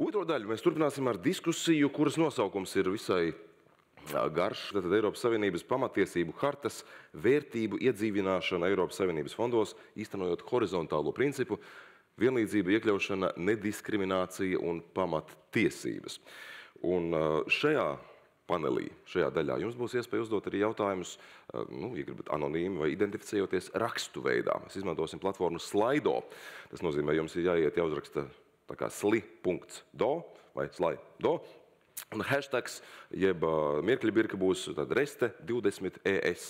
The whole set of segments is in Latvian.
Otro daļu mēs turpināsim ar diskusiju, kuras nosaukums ir visai garš. Tātad Eiropas Savienības pamatiesību hartas vērtību iedzīvināšana Eiropas Savienības fondos, īstenojot horizontālo principu, vienlīdzība, iekļaušana, nediskriminācija un pamattiesības. Un šajā panelī, šajā daļā jums būs iespēja uzdot arī jautājumus, ja gribat anonīmi vai identificējoties rakstu veidā. Mēs izmantosim platformu Slido. Tas nozīmē, jums ir jāiet jāuzraksta tā kā sli.do vai slaido. Un hashtags, jeb mirkļa birka būs reste20ES.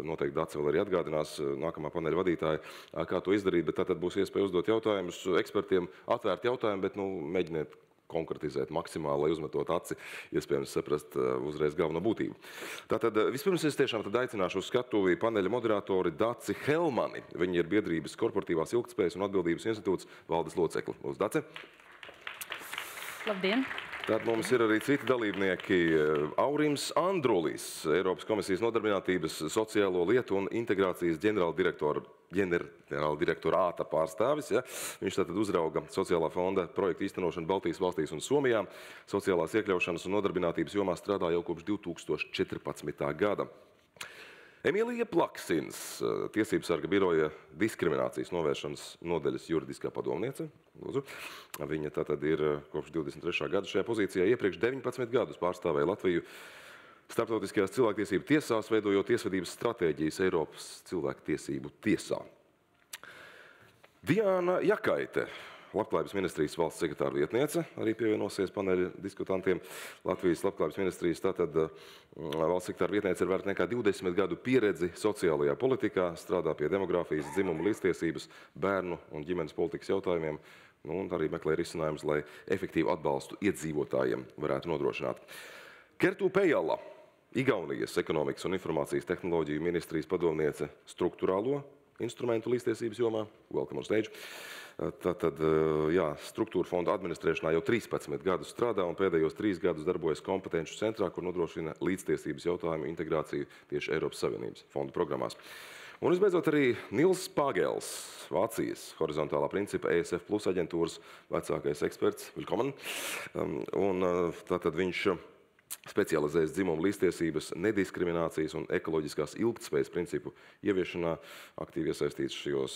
Noteikti Dace vēl arī atgādinās nākamā paneļa vadītāja, kā to izdarīt, bet tātad būs iespēja uzdot jautājumus ekspertiem, atvērt jautājumu, bet mēģiniet konkretizēt maksimāli, lai uzmetot aci, iespējams saprast uzreiz galveno būtību. Tātad vispirms es tiešām aicināšu uz skatuvi paneļa moderatori Daci Helmani. Viņi ir biedrības korporatīvās ilgtspējas un atbildības institūts valdes locekli. Lūdzu, Dace. Labdien! Tad mums ir arī citi dalībnieki. Aurims Andrulis, Eiropas komisijas nodarbinātības, sociālo lietu un integrācijas ģenerāldirektorāta pārstāvis. Ja? Viņš tātad uzrauga sociālā fonda projektu īstenošanu Baltijas valstīs un Somijā. Sociālās iekļaušanas un nodarbinātības jomā strādā jau kopš 2014. gada. Emīlija Plaksins, Tiesības sarga biroja diskriminācijas novēršanas nodaļas juridiskā padomniece. Lūdzu. Viņa tātad ir kopš 23. gada šajā pozīcijā. Iepriekš 19 gadus pārstāvēja Latviju starptautiskajās cilvēktiesību tiesās, veidojot tiesvedības stratēģijas Eiropas cilvēktiesību tiesā. Diana Jakaite, Labklājības ministrijas valsts sekretāra vietniece, arī pievienosies paneļa diskutantiem. Latvijas Labklājības ministrijas tātad valsts sekretāra vietniece ir vērta nekā 20 gadu pieredzi sociālajā politikā, strādā pie demogrāfijas, dzimumu līdztiesības, bērnu un ģimenes politikas jautājumiem, un arī meklē risinājumus, lai efektīvu atbalstu iedzīvotājiem varētu nodrošināt. Kertu Pejala, Igaunijas ekonomikas un informācijas tehnoloģiju ministrijas padomniece struktūrālo instrumentu līdztiesības jomā. Welcome on stage. Tātad, jā, struktūra fonda administrēšanā jau 13 gadus strādā un pēdējos 3 gadus darbojas kompetenču centrā, kur nodrošina līdztiesības jautājumu integrāciju tieši Eiropas Savienības fondu programmās. Un visbeidzot arī Nils Pāgels, Vācijas horizontālā principa ESF Plus aģentūras vecākais eksperts. Willkommen. Un tātad viņš specializējas dzimumu līdztiesības, nediskriminācijas un ekoloģiskās ilgtspējas principu ieviešanā, aktīvi iesaistīts šajos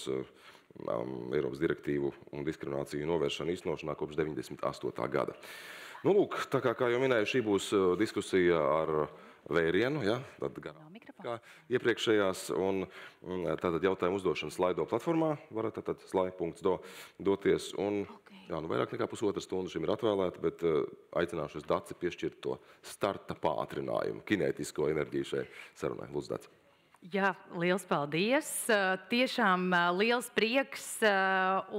Eiropas direktīvu un diskrimināciju novēršanu īstenošanā kopš 98. gada. Nu, lūk, tā kā jau minēju, šī būs diskusija ar vērienu, ja, tad garāk kā iepriekšējās, un tātad jautājumu uzdošana Slido platformā, varat tātad slide.do doties, un jā, vairāk nekā pusotru stundu šim ir atvēlēta, bet aicināšu uz Daci piešķirt to starta pātrinājumu, kinētisko enerģiju šai sarunai. Lūdzu, Daci. Jā, liels paldies. Tiešām liels prieks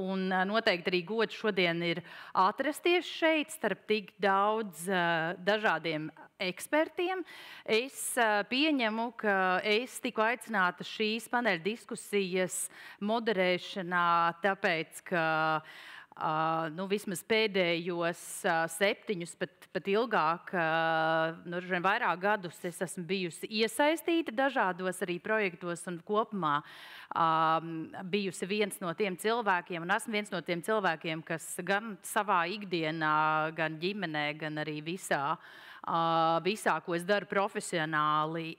un noteikti arī gods šodien ir atrasties šeit starp tik daudz dažādiem ekspertiem. Es pieņemu, ka es tiku aicināta šīs paneļa diskusijas moderēšanā, tāpēc, ka vismaz pēdējos 7, pat ilgāk, vairāk gadus es esmu bijusi iesaistīta dažādos arī projektos un kopumā bijusi viens no tiem cilvēkiem, un esmu viens no tiem cilvēkiem, kas gan savā ikdienā, gan ģimenē, gan arī visā, ko es daru profesionāli,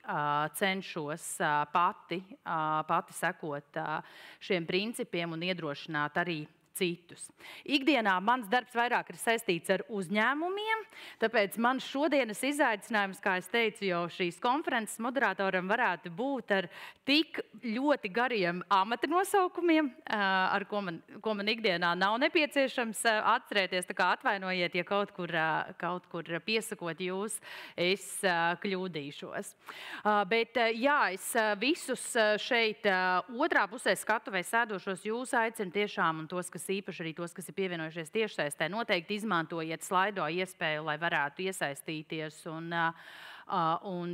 cenšos pati sekot šiem principiem un iedrošināt arī citus. Ikdienā mans darbs vairāk ir saistīts ar uzņēmumiem, tāpēc man šodienas izaicinājums, kā es teicu, jau šīs konferences moderatoram varētu būt ar tik ļoti gariem amata nosaukumiem, ar ko man ikdienā nav nepieciešams atcerēties, tā kā atvainojiet, ja kaut kur piesakot jūs, es kļūdīšos. Bet jā, es visus šeit otrā pusē skatuvē sēdošos jūs aicinu tiešām, un tos, kas īpaši arī tos, kas ir pievienojušies tiešsaistē, noteikti izmantojiet Slido iespēju, lai varētu iesaistīties un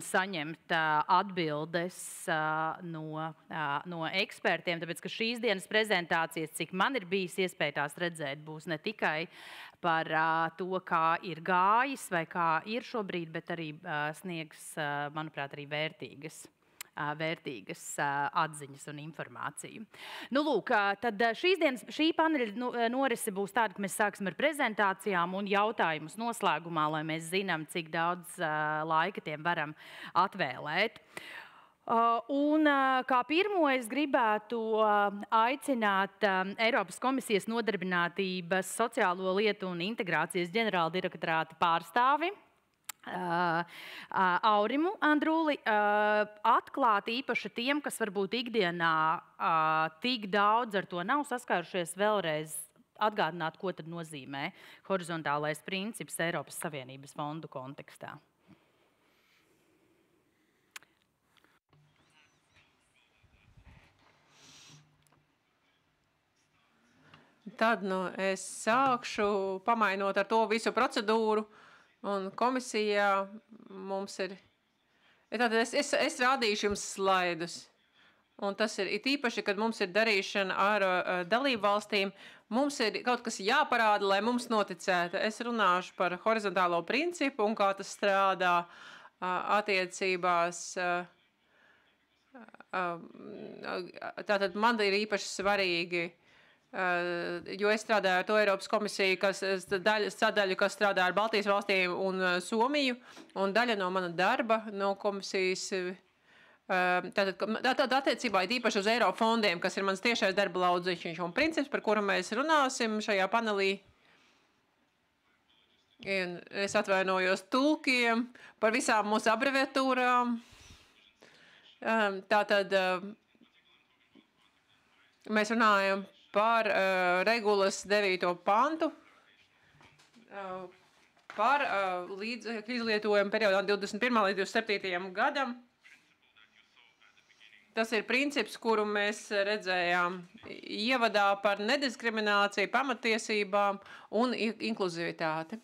saņemt atbildes no ekspertiem, tāpēc, ka šīs dienas prezentācijas, cik man ir bijis iespēja tās redzēt, būs ne tikai par to, kā ir gājis vai kā ir šobrīd, bet arī sniegs, manuprāt, arī vērtīgas vērtīgas atziņas un informāciju. Nu, lūk, tad šī paneļa norise būs tāda, ka mēs sāksim ar prezentācijām un jautājumus noslēgumā, lai mēs zinām, cik daudz laika tiem varam atvēlēt. Un kā pirmo es gribētu aicināt Eiropas komisijas nodarbinātības, sociālo lietu un integrācijas ģenerāldirektorāta pārstāvi Aurimu Andruli atklāt īpaši tiem, kas varbūt ikdienā tik daudz ar to nav saskārušies, vēlreiz atgādināt, ko tad nozīmē horizontālais princips Eiropas Savienības fondu kontekstā. Tad es sākšu pamainot ar to visu procedūru, un komisijā mums ir... Tātad es rādīšu jums slaidus, un tas ir īpaši, kad mums ir darīšana ar dalību valstīm, mums ir kaut kas jāparāda, lai mums noticētu. Es runāšu par horizontālo principu un kā tas strādā attiecībās. Tātad man ir īpaši svarīgi, jo es strādāju ar to Eiropas komisiju, sadaļu, kas strādā ar Baltijas valstīm un Somiju, un daļa no mana darba no komisijas, tātad attiecībā ir īpaši uz Eiro fondiem, kas ir mans tiešais darba laudziņš, un princips, par kuru mēs runāsim šajā panelī. Un es atvainojos tulkiem par visām mūsu abreviatūrām. Tātad mēs runājam par regulas 9. pantu, par līdzekļu izlietojumu periodām 21. līdz 27. gadam. Tas ir princips, kuru mēs redzējām ievadā par nediskrimināciju, pamatiesībām un inkluzivitāti.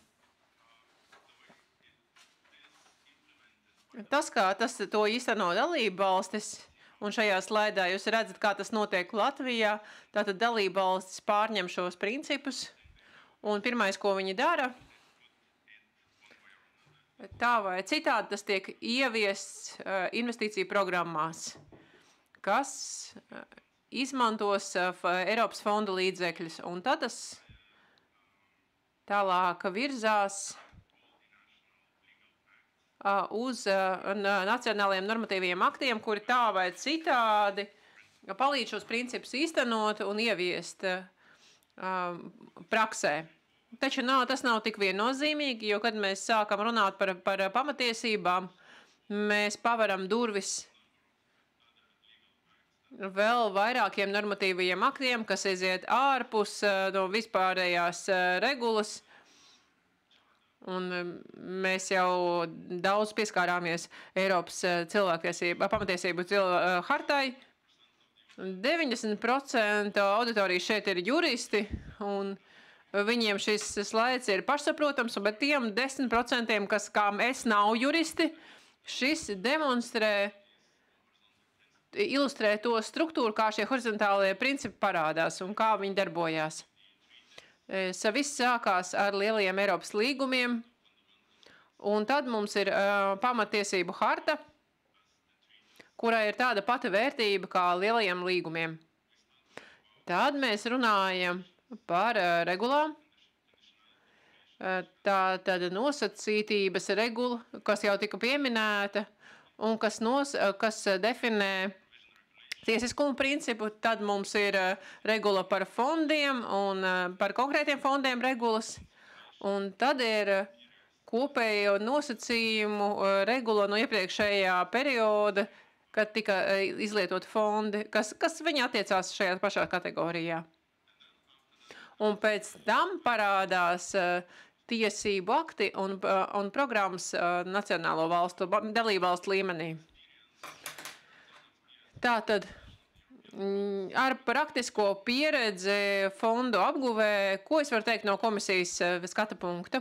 Tas, kā to īsteno dalība valstis, un šajā slaidā jūs redzat, kā tas notiek Latvijā, tātad dalība valstis pārņem šos principus, un pirmais, ko viņi dara, tā vai citādi tas tiek ieviests investīciju programmās, kas izmantos Eiropas fondu līdzekļus, un tad tas tālāk virzās uz nacionālajiem normatīviem aktiem, kuri tā vai citādi palīdz šos principus īstenot un ieviest praksē. Taču tas nav tik viennozīmīgi, jo, kad mēs sākam runāt par pamatiesībām, mēs pavaram durvis vēl vairākiem normatīvajiem aktiem, kas iziet ārpus no vispārējās regulas. Un mēs jau daudz pieskārāmies Eiropas pamatiesību hartai. 90% auditorijas šeit ir juristi, un viņiem šis slaids ir pašsaprotams, bet tiem 10%, kas kā es nav juristi, šis ilustrē to struktūru, kā šie horizontālie principi parādās un kā viņi darbojās. Viss sākās ar lielajiem Eiropas līgumiem, un tad mums ir pamatiesību harta, kurai ir tāda pati vērtība kā lielajiem līgumiem. Tad mēs runājam par regulām. Tāda nosacītības regula, kas jau tika pieminēta, un kas definē tiesiskumu principu, tad mums ir regula par fondiem un par konkrētiem fondiem regulas, un tad ir kopējo nosacījumu regula no iepriekšējā perioda, kad tika izlietoti fondi, kas viņi attiecās šajā pašā kategorijā. Un pēc tam parādās tiesību akti un programmas nacionālo valstu, dalību valstu līmenī. Tātad ar praktisko pieredzi fondu apguvē, ko es varu teikt no komisijas skata punkta?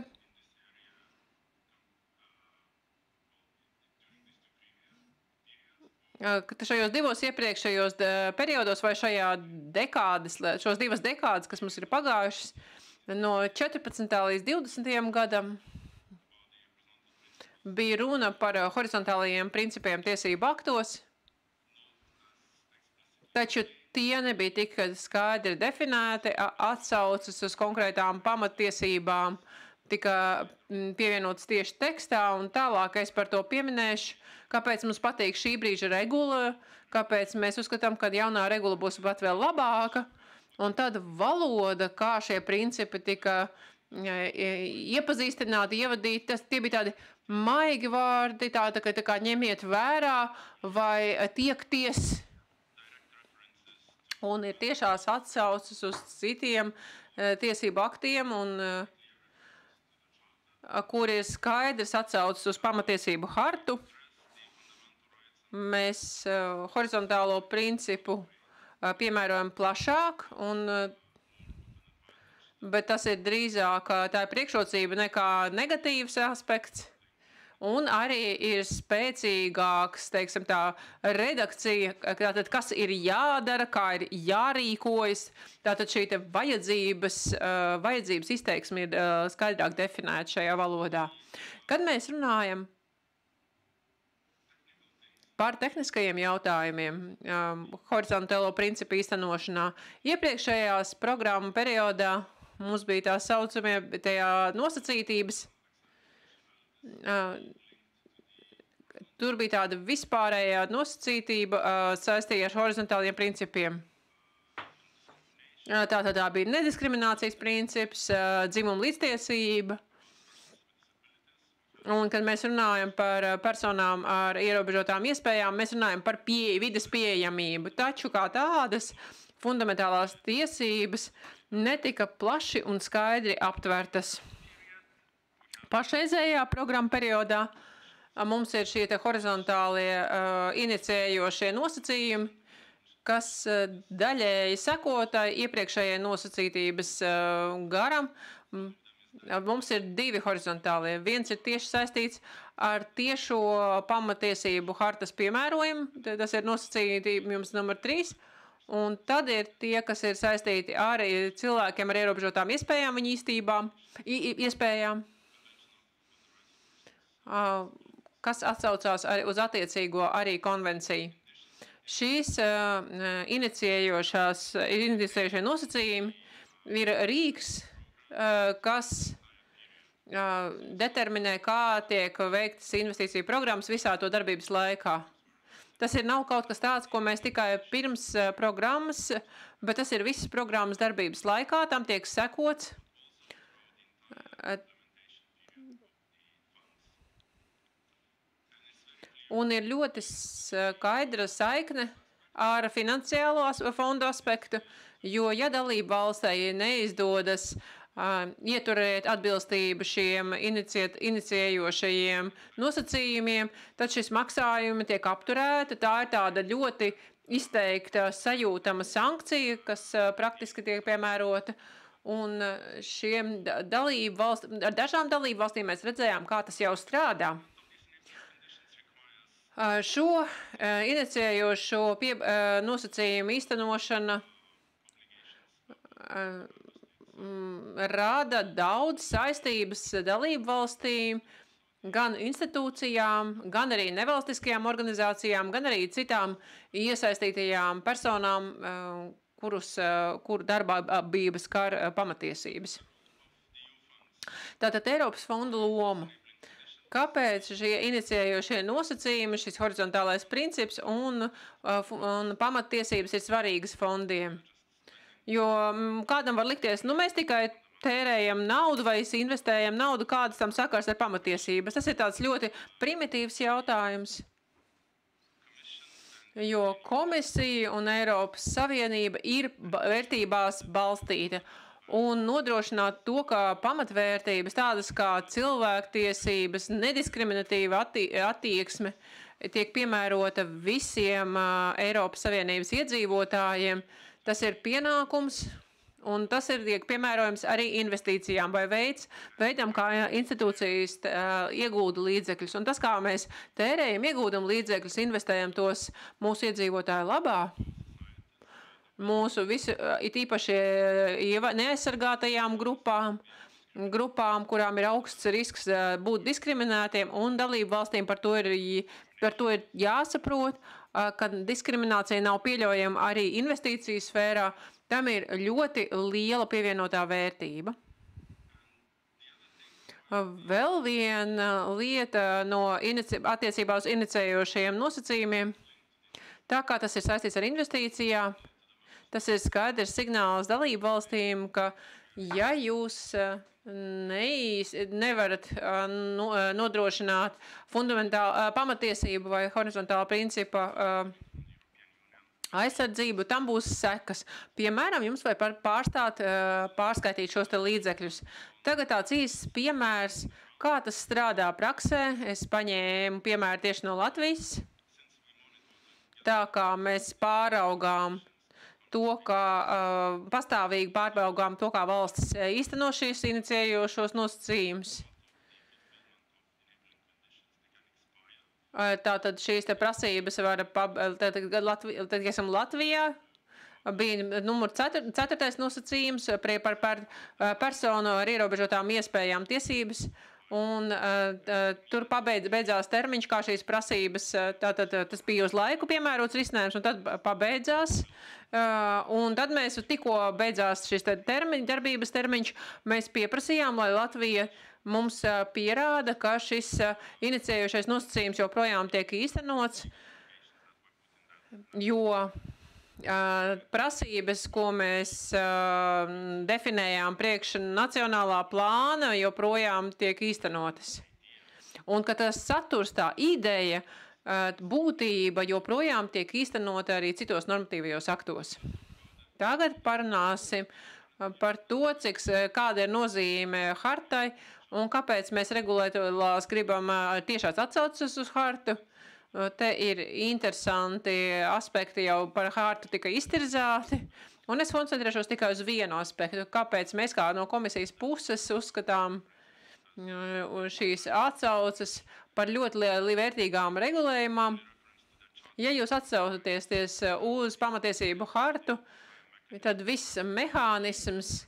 Šajos divos iepriekšējos periodos vai šos divas dekādas, kas mums ir pagājušas, no 14. līdz 20. gadam, bija runa par horizontālajiem principiem tiesību aktos, taču tie nebija tik skaidri definēti, atsaucas uz konkrētām pamattiesībām, tika pievienotas tieši tekstā, un tālāk es par to pieminēšu, kāpēc mums patīk šī brīža regula, kāpēc mēs uzskatām, ka jaunā regula būs pat vēl labāka, un tad valoda, kā šie principi tika iepazīstināti, ievadīti, tie bija tādi maigi vārdi, tā kā ņemiet vērā vai tiekties, un ir tiešās atsaucas uz citiem tiesību aktiem, un kur ir skaidrs atsaucas uz pamatiesību hartu. Mēs horizontālo principu piemērojam plašāk, bet tas ir drīzāk tā ir priekšrocība nekā negatīvs aspekts. Un arī ir spēcīgāks, teiksim tā, redakcija, tātad, kas ir jādara, kā ir jārīkojas. Tātad šī te vajadzības izteiksme ir skaidrāk definēta šajā valodā. Kad mēs runājam par tehniskajiem jautājumiem, horizontālo principu īstenošanā, iepriekšējās programmu periodā mums bija tā saucamie nosacītības. Tur bija tāda vispārējā nosacītība saistīta ar horizontāliem principiem. Tā bija nediskriminācijas princips, dzimuma līdztiesība. Un, kad mēs runājam par personām ar ierobežotām iespējām, mēs runājam par vides pieejamību. Taču kā tādas fundamentālās tiesības netika plaši un skaidri aptvertas. Pašreizējā programma periodā mums ir šie horizontālie inicējošie nosacījumi, kas daļēji sekotai iepriekšējai nosacītības garam. Mums ir divi horizontālie. Viens ir tieši saistīts ar tiešo pamatiesību hartas piemērojumu. Tas ir nosacījums numur 3. Un tad ir tie, kas ir saistīti ar cilvēkiem ar ierobežotām iespējām, viņu iespējām. Kas atsaucās uz attiecīgo arī konvenciju. Šīs iniciējošie nosacījumi ir rīks, kas determinē, kā tiek veiktas investīciju programmas visā to darbības laikā. Tas nav kaut kas tāds, ko mēs tikai pirms programmas, bet tas ir visas programmas darbības laikā, tam tiek sekots. Un ir ļoti skaidra saikne ar finansiālo fondu aspektu, jo, ja dalība valstī neizdodas ieturēt atbilstību šiem iniciējošajiem nosacījumiem, tad šis maksājumi tiek apturēti. Tā ir tāda ļoti izteikta sajūtama sankcija, kas praktiski tiek piemērota. Un ar dažām dalību valstīm mēs redzējām, kā tas jau strādā. Šo iniciējošo nosacījumu īstenošana rada daudz saistības dalību valstīm, gan institūcijām, gan arī nevalstiskajām organizācijām, gan arī citām iesaistītajām personām, kuru darbības skar pamatiesības. Tātad Eiropas fondu loma. Kāpēc šie iniciējošie nosacījumi, šis horizontālais princips un pamattiesības ir svarīgas fondiem? Jo kādam var likties, mēs tikai tērējam naudu vai investējam naudu, kādas tam sakars ar pamatiesības. Tas ir tāds ļoti primitīvs jautājums. Jo komisija un Eiropas Savienība ir vērtībās balstīta. Un nodrošināt to, ka pamatvērtības tādas kā cilvēktiesības, nediskriminatīva attieksme tiek piemērota visiem Eiropas Savienības iedzīvotājiem. Tas ir pienākums, un tas tiek piemērojams arī investīcijām vai veidam, kā institūcijas iegūda līdzekļus. Un tas, kā mēs tērējam, iegūdam līdzekļus, investējam tos mūsu iedzīvotāju labā, mūsu it īpaši neaizsargātajām grupām, kurām ir augsts risks būt diskriminētiem, un dalību valstīm par to ir jāsaprot, ka diskriminācija nav pieļaujama arī investīciju sfērā, tam ir ļoti liela pievienotā vērtība. Vēl viena lieta attiecībā uz inicējošajiem nosacījumiem. Tā kā tas ir saistīts ar investīcijām, tas ir skaidrs signāls dalību valstīm, ka ja jūs nevarat nodrošināt fundamentālu pamatiesību vai horizontālu principu aizsardzību, tam būs sekas. Piemēram, jums vai pārskaitīt šos te līdzekļus. Tagad tāds īsts piemērs, kā tas strādā praksē. Es paņēmu piemēru tieši no Latvijas. Tā kā mēs pāraugām to, kā pastāvīgi pārbaugām to, kā valstis īsteno šīs inicējošos nosacījumus. Tātad šīs te prasības var, tad esam Latvijā, bija numur 4. nosacījums par personu ar ierobežotām iespējām tiesības, un tur beidzās termiņš, kā šīs prasības, tātad tas bija uz laiku piemērots risinājums, un tad pabeidzās. Un tad mēs tikko beidzās šis darbības termiņš, mēs pieprasījām, lai Latvija mums pierāda, ka šis inicējošais nosacījums joprojām tiek īstenots, jo prasības, ko mēs definējām priekš nacionālā plāna, joprojām tiek īstenotas. Un ka tas saturs, tā ideja, būtība joprojām tiek īstenota arī citos normatīvajos aktos. Tagad parunāsim par to, kāda ir nozīme hartai un kāpēc mēs regulētās gribam tiešās atsauces uz hartu. Te ir interesanti aspekti jau par hartu tika iztirzāti, un es koncentrēšos tikai uz vienu aspektu, kāpēc mēs kā no komisijas puses uzskatām šīs atsauces par ļoti vērtīgām regulējumām. Ja jūs atsaucaties uz pamatiesību hartu, tad viss mehānisms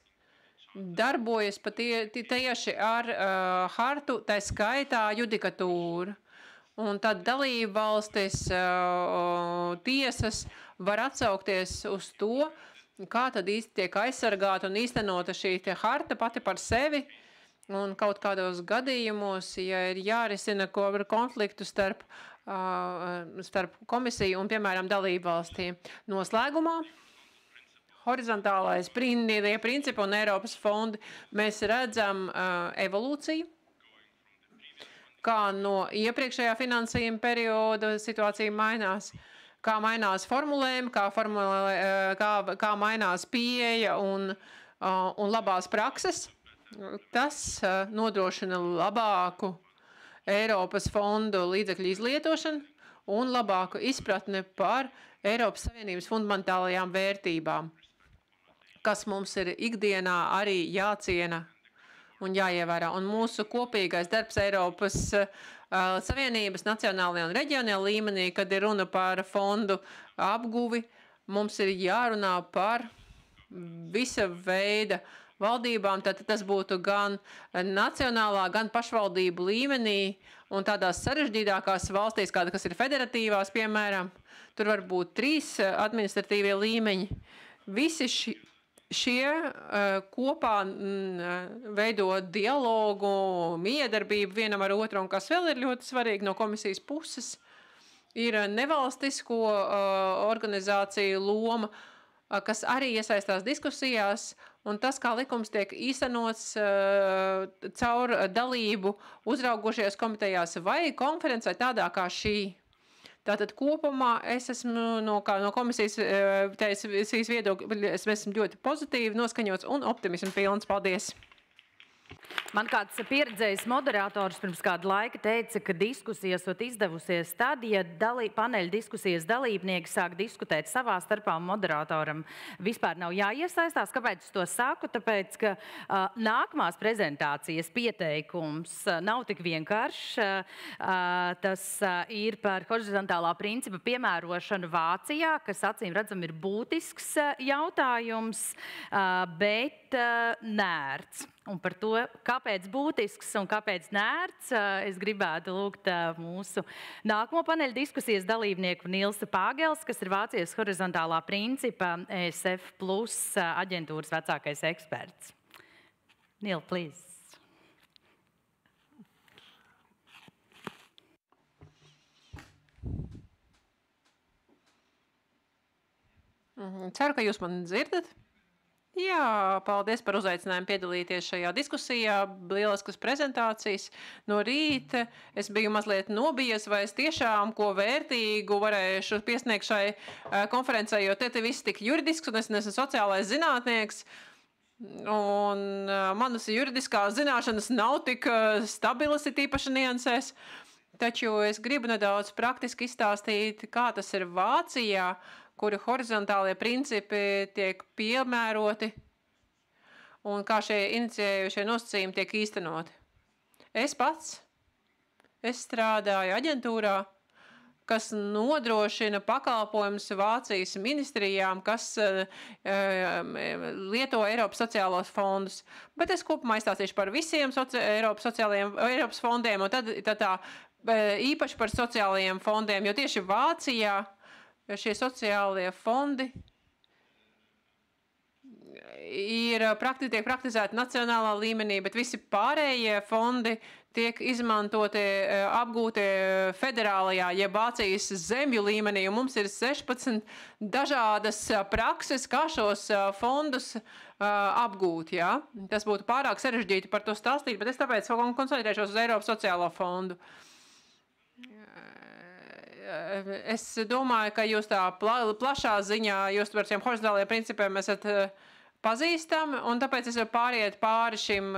darbojas tieši ar hartu, tā skaitā judikatūru. Un tad dalība valstis tiesas var atsaukties uz to, kā tad īsti tiek aizsargāta un īstenota šī harta pati par sevi. Un kaut kādos gadījumos, ja ir jārisina konfliktu starp komisiju un, piemēram, dalību valstīm. Noslēgumā horizontālais principi un Eiropas fondi mēs redzam evolūciju, kā no iepriekšējā finansējuma perioda situācija mainās, kā mainās formulējumi, kā mainās pieeja un labās prakses. Tas nodrošina labāku Eiropas fondu līdzekļu izlietošanu un labāku izpratni par Eiropas Savienības fundamentālajām vērtībām, kas mums ir ikdienā arī jāciena un jāievērā. Un mūsu kopīgais darbs Eiropas Savienības nacionālajā un reģionālajā līmenī, kad ir runa par fondu apguvi, mums ir jārunā par visa veida valdībām, tad tas būtu gan nacionālā, gan pašvaldību līmenī un tādās sarežģītākās valstīs, kāda, kas ir federatīvās, piemēram, tur var būt 3 administratīvie līmeņi. Visi šie kopā veido dialogu, miedarbību vienam ar otru, un kas vēl ir ļoti svarīgi no komisijas puses, ir nevalstisko organizāciju loma, kas arī iesaistās diskusijās, un tas, kā likums tiek īstenots caur dalību uzraugošajās komitejās vai konferencē tādā kā šī. Tātad kopumā es esmu no komisijas viedokļa, es esmu ļoti pozitīvi noskaņots un optimismu pilns. Paldies! Man kāds pieredzējis moderators pirms kāda laika teica, ka diskusijas izdevusies tad, ja paneļa diskusijas dalībnieki sāk diskutēt savā starpā un moderatoram vispār nav jāiesaistās. Kāpēc es to saku? Tāpēc, ka nākamās prezentācijas pieteikums nav tik vienkāršs. Tas ir par horizontālā principa piemērošanu Vācijā, kas acīm redzam ir būtisks jautājums, bet nērts. Un par to, kāpēc būtisks un kāpēc nērts, es gribētu lūgt mūsu nākamo paneļa diskusijas dalībnieku Nilsu Pāgels, kas ir Vācijas horizontālā principa ESF Plus aģentūras vecākais eksperts. Nil, please. Ceru, ka jūs mani dzirdat. Jā, paldies par uzaicinājumu piedalīties šajā diskusijā. Lieliskas prezentācijas no rīta. Es biju mazliet nobijies, vai es tiešām ko vērtīgu varēšu piesniegt šai konferencē, jo te viss tik juridisks, un es esmu sociālais zinātnieks. Un manas juridiskās zināšanas nav tik stabilas, ir tīpaši niansēs. Taču es gribu nedaudz praktiski izstāstīt, kā tas ir Vācijā, kuri horizontālie principi tiek piemēroti un kā šie iniciējušie nosacījumi tiek īstenoti. Es strādāju aģentūrā, kas nodrošina pakalpojumus Vācijas ministrijām, kas lieto Eiropas sociālos fondus. Bet es kopumā izstāstīšu par visiem Eiropas fondiem un tad tā īpaši par sociālajiem fondiem, jo tieši Vācijā šie sociālie fondi tiek praktizēti nacionālā līmenī, bet visi pārējie fondi tiek izmantoti, apgūti federālajā, ja Vācijas zemju līmenī, un mums ir 16 dažādas prakses, kā šos fondus apgūt. Ja? Tas būtu pārāk sarežģīti par to stāstīt, bet es tāpēc koncentrēšos uz Eiropas sociālo fondu. Es domāju, ka jūs tā plašā ziņā, jūs par šiem horizontālajiem principiem esat pazīstami, un tāpēc es varu pāriet pāri šim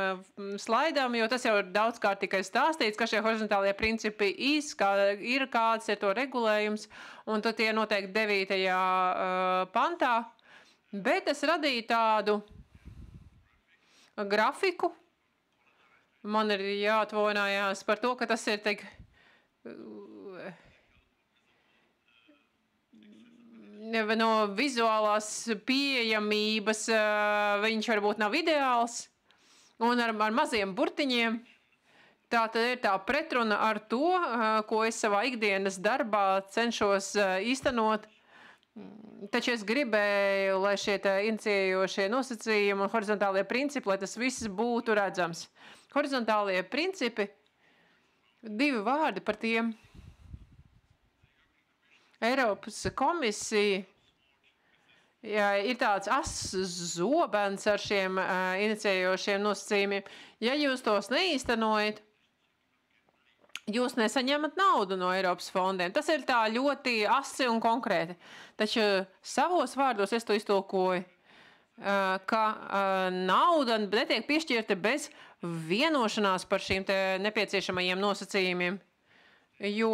slaidam, jo tas jau ir daudzkārt tikai stāstīts, ka šie horizontālie principi ir, kāds ir to regulējums, un tad tie noteikti 9. pantā. Bet es radīju tādu grafiku. Man ir jāatvainojās par to, ka tas ir no vizuālās pieejamības viņš varbūt nav ideāls, un ar maziem burtiņiem. Tā tad ir tā pretruna ar to, ko es savā ikdienas darbā cenšos īstenot. Taču es gribēju, lai šie iniciējošie nosacījumi un horizontālie principi, lai tas viss būtu redzams. Horizontālie principi, 2 vārdi par tiem. Eiropas komisija ir tāds zobens ar šiem iniciējošiem nosacījumiem. Ja jūs tos neīstenojat, jūs nesaņemat naudu no Eiropas fondiem. Tas ir tā ļoti asi un konkrēti. Taču savos vārdos es to iztulkoju, ka nauda netiek piešķirta bez vienošanās par šīm nepieciešamajiem nosacījumiem. Jo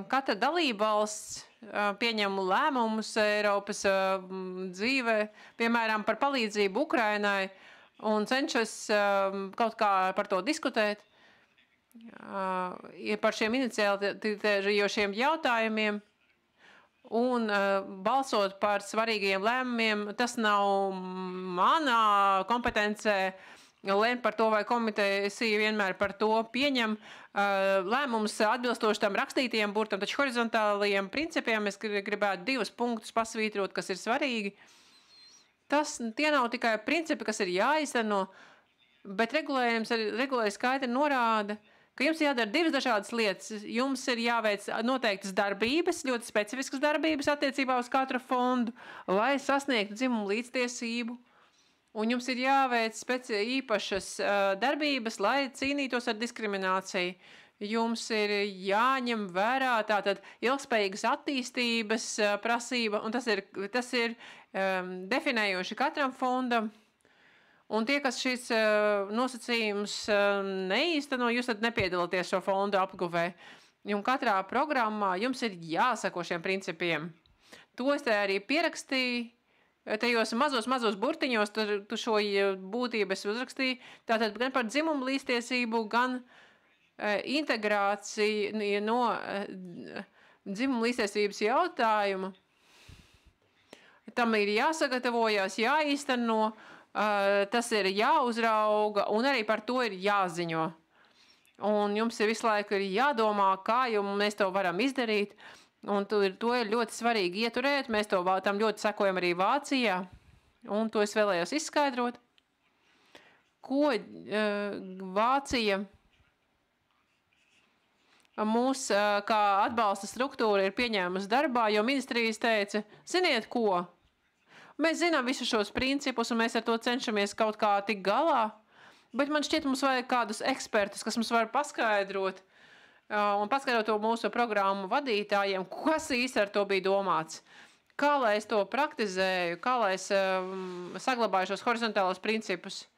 katra dalībvalsts pieņem lēmumus Eiropas dzīvē, piemēram, par palīdzību Ukrainai, un cenšas kaut kā par to diskutēt, par šiem iniciējošiem jautājumiem, un balsot par svarīgiem lēmumiem. Tas nav manā kompetencē lēmt par to, vai komiteja vienmēr par to pieņem lēmumus atbilstoši tam rakstītajiem burtam, taču horizontālajiem principiem es gribētu 2 punktus pasvītrot, kas ir svarīgi. Tie nav tikai principi, kas ir jāizteno, bet regulējums skaidri norāda, ka jums jādara 2 dažādas lietas. Jums ir jāveic noteiktas darbības, ļoti specifiskas darbības attiecībā uz katru fondu, lai sasniegtu dzimumu līdztiesību. Un jums ir jāveic īpašas darbības, lai cīnītos ar diskrimināciju. Jums ir jāņem vērā tātad ilgspējīgas attīstības prasība, un tas ir definējoši katram fondam. Un tie, kas šis nosacījums neīsteno, jūs tad nepiedalāties šo fondu apguvē. Un katrā programmā jums ir jāsako šiem principiem. To es te arī pierakstīju. Tajos mazos burtiņos tu šo būtību es uzrakstīju. Tātad gan par dzimumu līdztiesību, gan integrāciju no dzimumu līdztiesības jautājuma. Tam ir jāsagatavojas, jāīsteno, tas ir jāuzrauga un arī par to ir jāziņo. Un jums ir visu laiku jādomā, kā mēs to varam izdarīt. Un to ir ļoti svarīgi ieturēt. Mēs tam ļoti sekojam arī Vācijā. Un to es vēlējos izskaidrot. Ko Vācija mūs kā atbalsta struktūra ir pieņēmusi darbā, jo ministrijas teica, ziniet ko? Mēs zinām visus šos principus un mēs ar to cenšamies kaut kā tik galā, bet man šķiet mums vajag kādus ekspertus, kas mums var paskaidrot un paskaidrot to mūsu programmu vadītājiem, kas īsti ar to bija domāts. Kā lai es to praktizēju, kā lai es saglabāju šos horizontālos principus.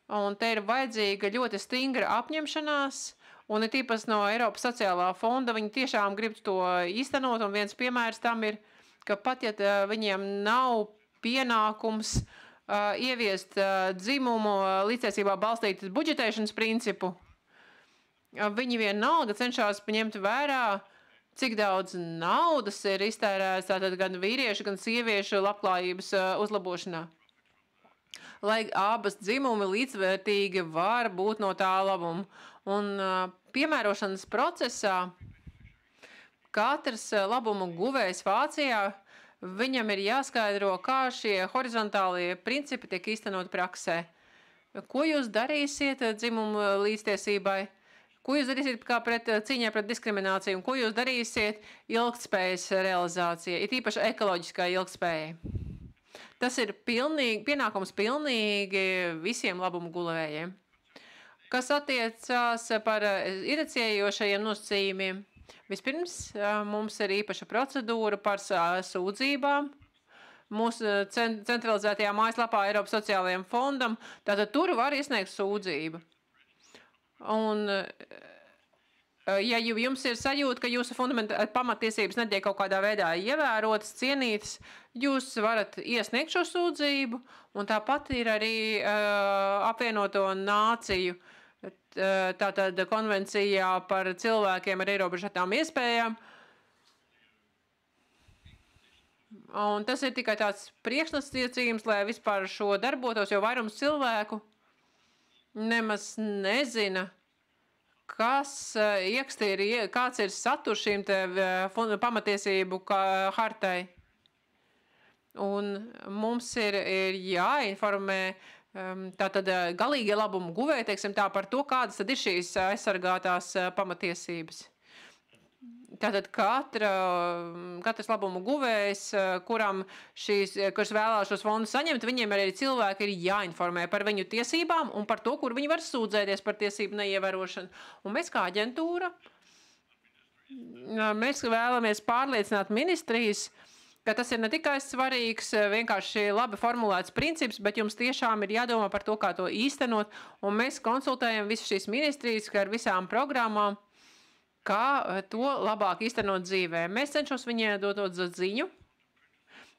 Un te ir vajadzīga ļoti stingra apņemšanās, un ir tīpaši no Eiropas sociālā fonda, viņi tiešām grib to īstenot, un viens piemērs tam ir, ka pat ja viņiem nav pienākums ieviest dzimumu līdztiesībā balstītas budžetēšanas principu, viņi vienalga cenšas ņemt vērā, cik daudz naudas ir iztērēts tātad gan vīriešu, gan sieviešu labklājības uzlabošanā. Lai abas dzimumi līdzvērtīgi var būt no tā labuma. Un piemērošanas procesā katrs labumu guvējs Vācijā, viņam ir jāskaidro, kā šie horizontālie principi tiek īstenot praksē. Ko jūs darīsiet dzimumu līdztiesībai? Ko jūs darīsiet cīņā pret diskrimināciju? Un ko jūs darīsiet ilgtspējas realizācijai, it īpaši ekoloģiskai ilgtspējai? Tas ir pienākums pilnīgi visiem labumu guvējiem. Kas attiecās par iniciējošajiem nosacījumiem? Vispirms mums ir īpaša procedūra par sūdzībām. Mūsu centralizētajā mājaslapā Eiropas sociālajiem fondam, tātad tur var iesniegt sūdzību. Un, ja jums ir sajūta, ka jūsu pamatiesības netiek kaut kādā veidā ievērotas, cienītas, jūs varat iesniegt šo sūdzību, un tāpat ir arī apvienoto nāciju tātad konvencijā par cilvēkiem ar ierobežotām iespējām. Un tas ir tikai tāds priekšnosacījums, lai vispār šo darbotos, jo vairums cilvēku nemaz nezina, kāds ir saturs šīm pamatiesību hartai. Un mums ir jāinformē tātad galīgie labumu guvēji, teiksim tā, par to, kādas tad ir šīs aizsargātās pamatiesības. Tātad katrs labumu guvējs, kurš vēlās šos fondus saņemt, viņiem arī cilvēki ir jāinformē par viņu tiesībām un par to, kur viņi var sūdzēties par tiesību neievērošanu. Un mēs kā aģentūra, mēs vēlamies pārliecināt ministrijas, ka tas ir ne tikai svarīgs, vienkārši labi formulēts princips, bet jums tiešām ir jādomā par to, kā to īstenot. Un mēs konsultējam visas šīs ministrijas ar visām programmām, kā to labāk īstenot dzīvē. Mēs cenšos viņiem dot ziņu,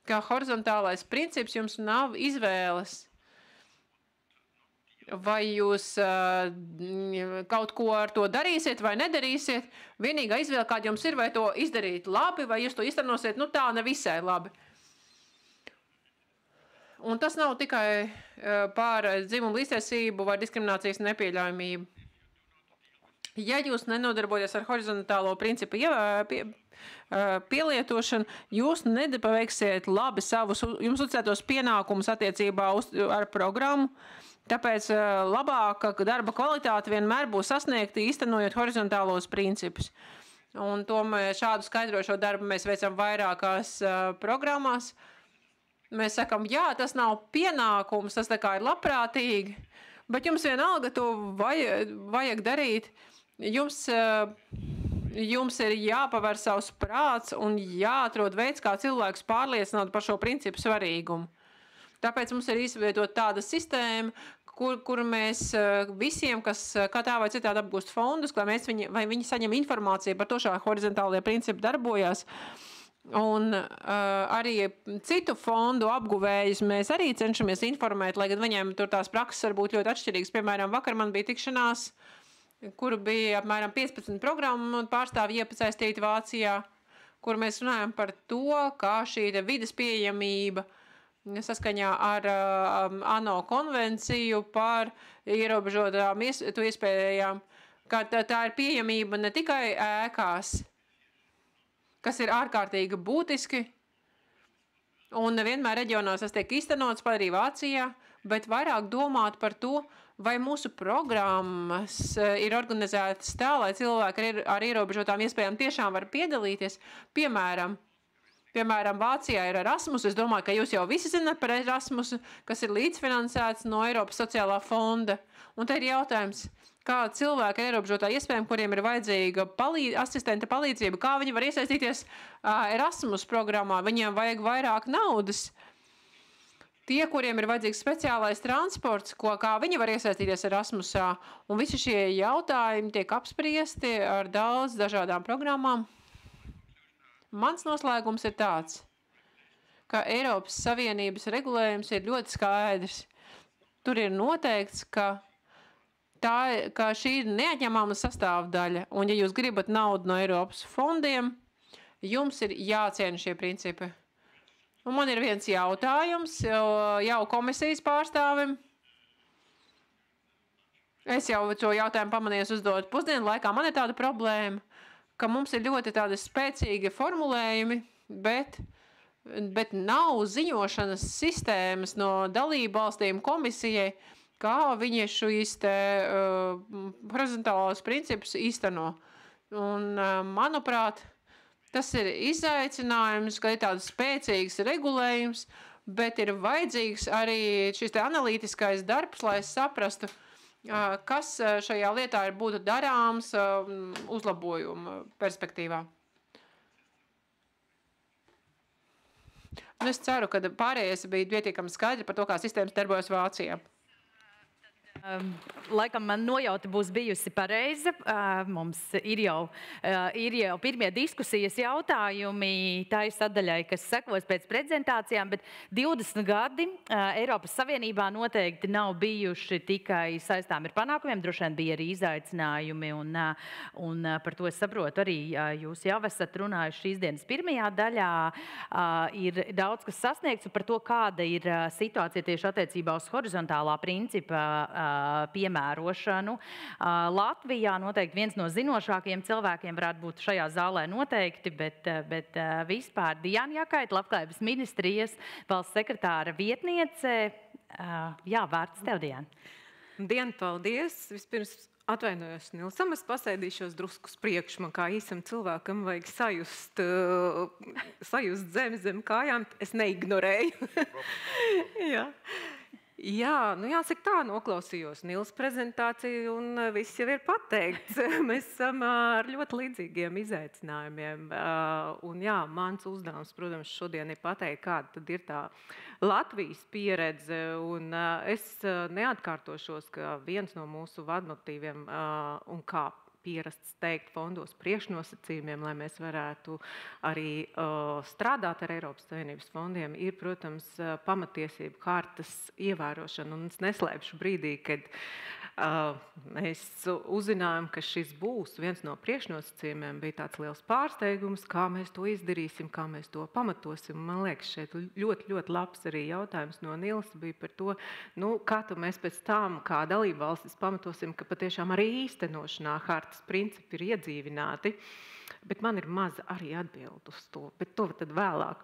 ka horizontālais princips jums nav izvēles. Vai jūs kaut ko ar to darīsiet vai nedarīsiet. Vienīgā izvēle, kāda jums ir, vai to izdarīt labi, vai jūs to īstenosiet, tā nevisai labi. Un tas nav tikai par dzimumu līdztiesību vai diskriminācijas nepieļaujamību. Ja jūs nenodarbojaties ar horizontālo principu pielietošanu, jūs nepaveiksiet labi savus jums uzticētos pienākumus attiecībā ar programmu, tāpēc labāka darba kvalitāte vienmēr būs sasniegta īstenojot horizontālos principus. Un šādu skaidrošo darbu mēs veicam vairākās programmās. Mēs sakam, jā, tas nav pienākums, tas tā kā ir labprātīgi, bet jums vienalga to vajag darīt. Jums ir jāpaver savs prāts un jāatrod veids, kā cilvēks pārliecināt par šo principu svarīgumu. Tāpēc mums ir izveidot tāda sistēma, kur mēs visiem, kas kā tā vai citādi apgūst fondus, vai viņi saņem informāciju par to, šā horizontālie principi darbojās. Un arī citu fondu apguvējus mēs arī cenšamies informēt, lai gan viņiem tur tās prakses var būt ļoti atšķirīgas. Piemēram, vakar man bija tikšanās, kuru bija apmēram 15 programmu pārstāvji iesaistīti Vācijā, kur mēs runājam par to, kā šī vides pieejamība saskaņā ar ANO konvenciju par ierobežotām iespējām, ka tā ir pieejamība ne tikai ēkās, kas ir ārkārtīgi būtiski, un nevienmēr reģionos tas tiek īstenots, pat arī Vācijā, bet vairāk domāt par to, vai mūsu programmas ir organizētas tā, lai cilvēki ar ierobežotām iespējām tiešām var piedalīties. Piemēram, Vācijā ir Erasmus. Es domāju, ka jūs jau visi zināt par Erasmusu, kas ir līdzfinansēts no Eiropas sociālā fonda. Un te ir jautājums, kā cilvēki ar ierobežotā iespējām, kuriem ir vajadzīga asistenta palīdzība, kā viņi var iesaistīties Erasmus programmā, viņiem vajag vairāk naudas. Tie, kuriem ir vajadzīgs speciālais transports, kā viņi var iesaistīties Erasmusā, un visi šie jautājumi tiek apspriesti ar daudz dažādām programmām. Mans noslēgums ir tāds, ka Eiropas Savienības regulējums ir ļoti skaidrs. Tur ir noteikts, ka šī ir neatņemama sastāvdaļa, un ja jūs gribat naudu no Eiropas fondiem, jums ir jāciena šie principi. Un man ir viens jautājums jau komisijas pārstāvim. Es jau šo jautājumu pamanījos uzdot pusdienu laikā. Man ir tāda problēma, ka mums ir ļoti tādi spēcīgi formulējumi, bet nav ziņošanas sistēmas no dalību valstīm komisijai, kā viņi šīs horizontālos principus īsteno. Un, manuprāt, tas ir izaicinājums, ka ir tāds spēcīgs regulējums, bet ir vajadzīgs arī šis analītiskais darbs, lai saprastu, kas šajā lietā būtu darāms uzlabojuma perspektīvā. Un es ceru, ka pārējais bija pietiekami skaidri par to, kā sistēmas darbojas Vācijā. Laikam man nojauta būs bijusi pareiza. Mums ir jau pirmie diskusijas jautājumi tai sadaļai, kas sekos pēc prezentācijām, bet 20 gadi Eiropas Savienībā noteikti nav bijuši tikai saistām ar panākumiem, droši vien bija arī izaicinājumi, un par to es saprotu arī jūs jau esat runājuši šīs dienas pirmajā daļā. Ir daudz, kas sasniegts, un par to, kāda ir situācija tieši attiecībā uz horizontālā principa piemērošanu. Latvijā noteikti viens no zinošākajiem cilvēkiem varētu būt šajā zālē noteikti, bet vispār Diana Jakaita, Labklājības ministrijas valsts sekretāra vietniece. Jā, vārds tev, Diana. Diana, paldies. Vispirms atvainojos Nilsam, es pasēdīšos drusku priekš. Man kā īsam cilvēkam vajag sajust zem kājām. Es neignorēju. Jā. Jā, jāsaka tā, noklausījos Nils prezentāciju un viss jau ir pateikts. Mēs esam ar ļoti līdzīgiem izaicinājumiem. Un jā, mans uzdevums, protams, šodien ir pateikt, kāda tad ir tā Latvijas pieredze. Un es neatkārtošos, ka viens no mūsu vadmotīviem un kā pierasts teikt fondos priekšnosacījumiem, lai mēs varētu arī strādāt ar Eiropas Savienības fondiem, ir, protams, pamatiesību hartas ievērošana. Un es neslēpšu brīdī, kad mēs uzzinājām, ka šis būs viens no priekšnosacījumiem, bija tāds liels pārsteigums, kā mēs to izdarīsim, kā mēs to pamatosim. Man liekas, šeit ļoti, ļoti labs arī jautājums no Nilsa bija par to, kā mēs pēc tam, kā dalībvalstis pamatosim, ka patiešām arī īstenošanā hartas principi ir iedzīvināti. Bet man ir maza arī atbild uz to, bet to tad vēlāk.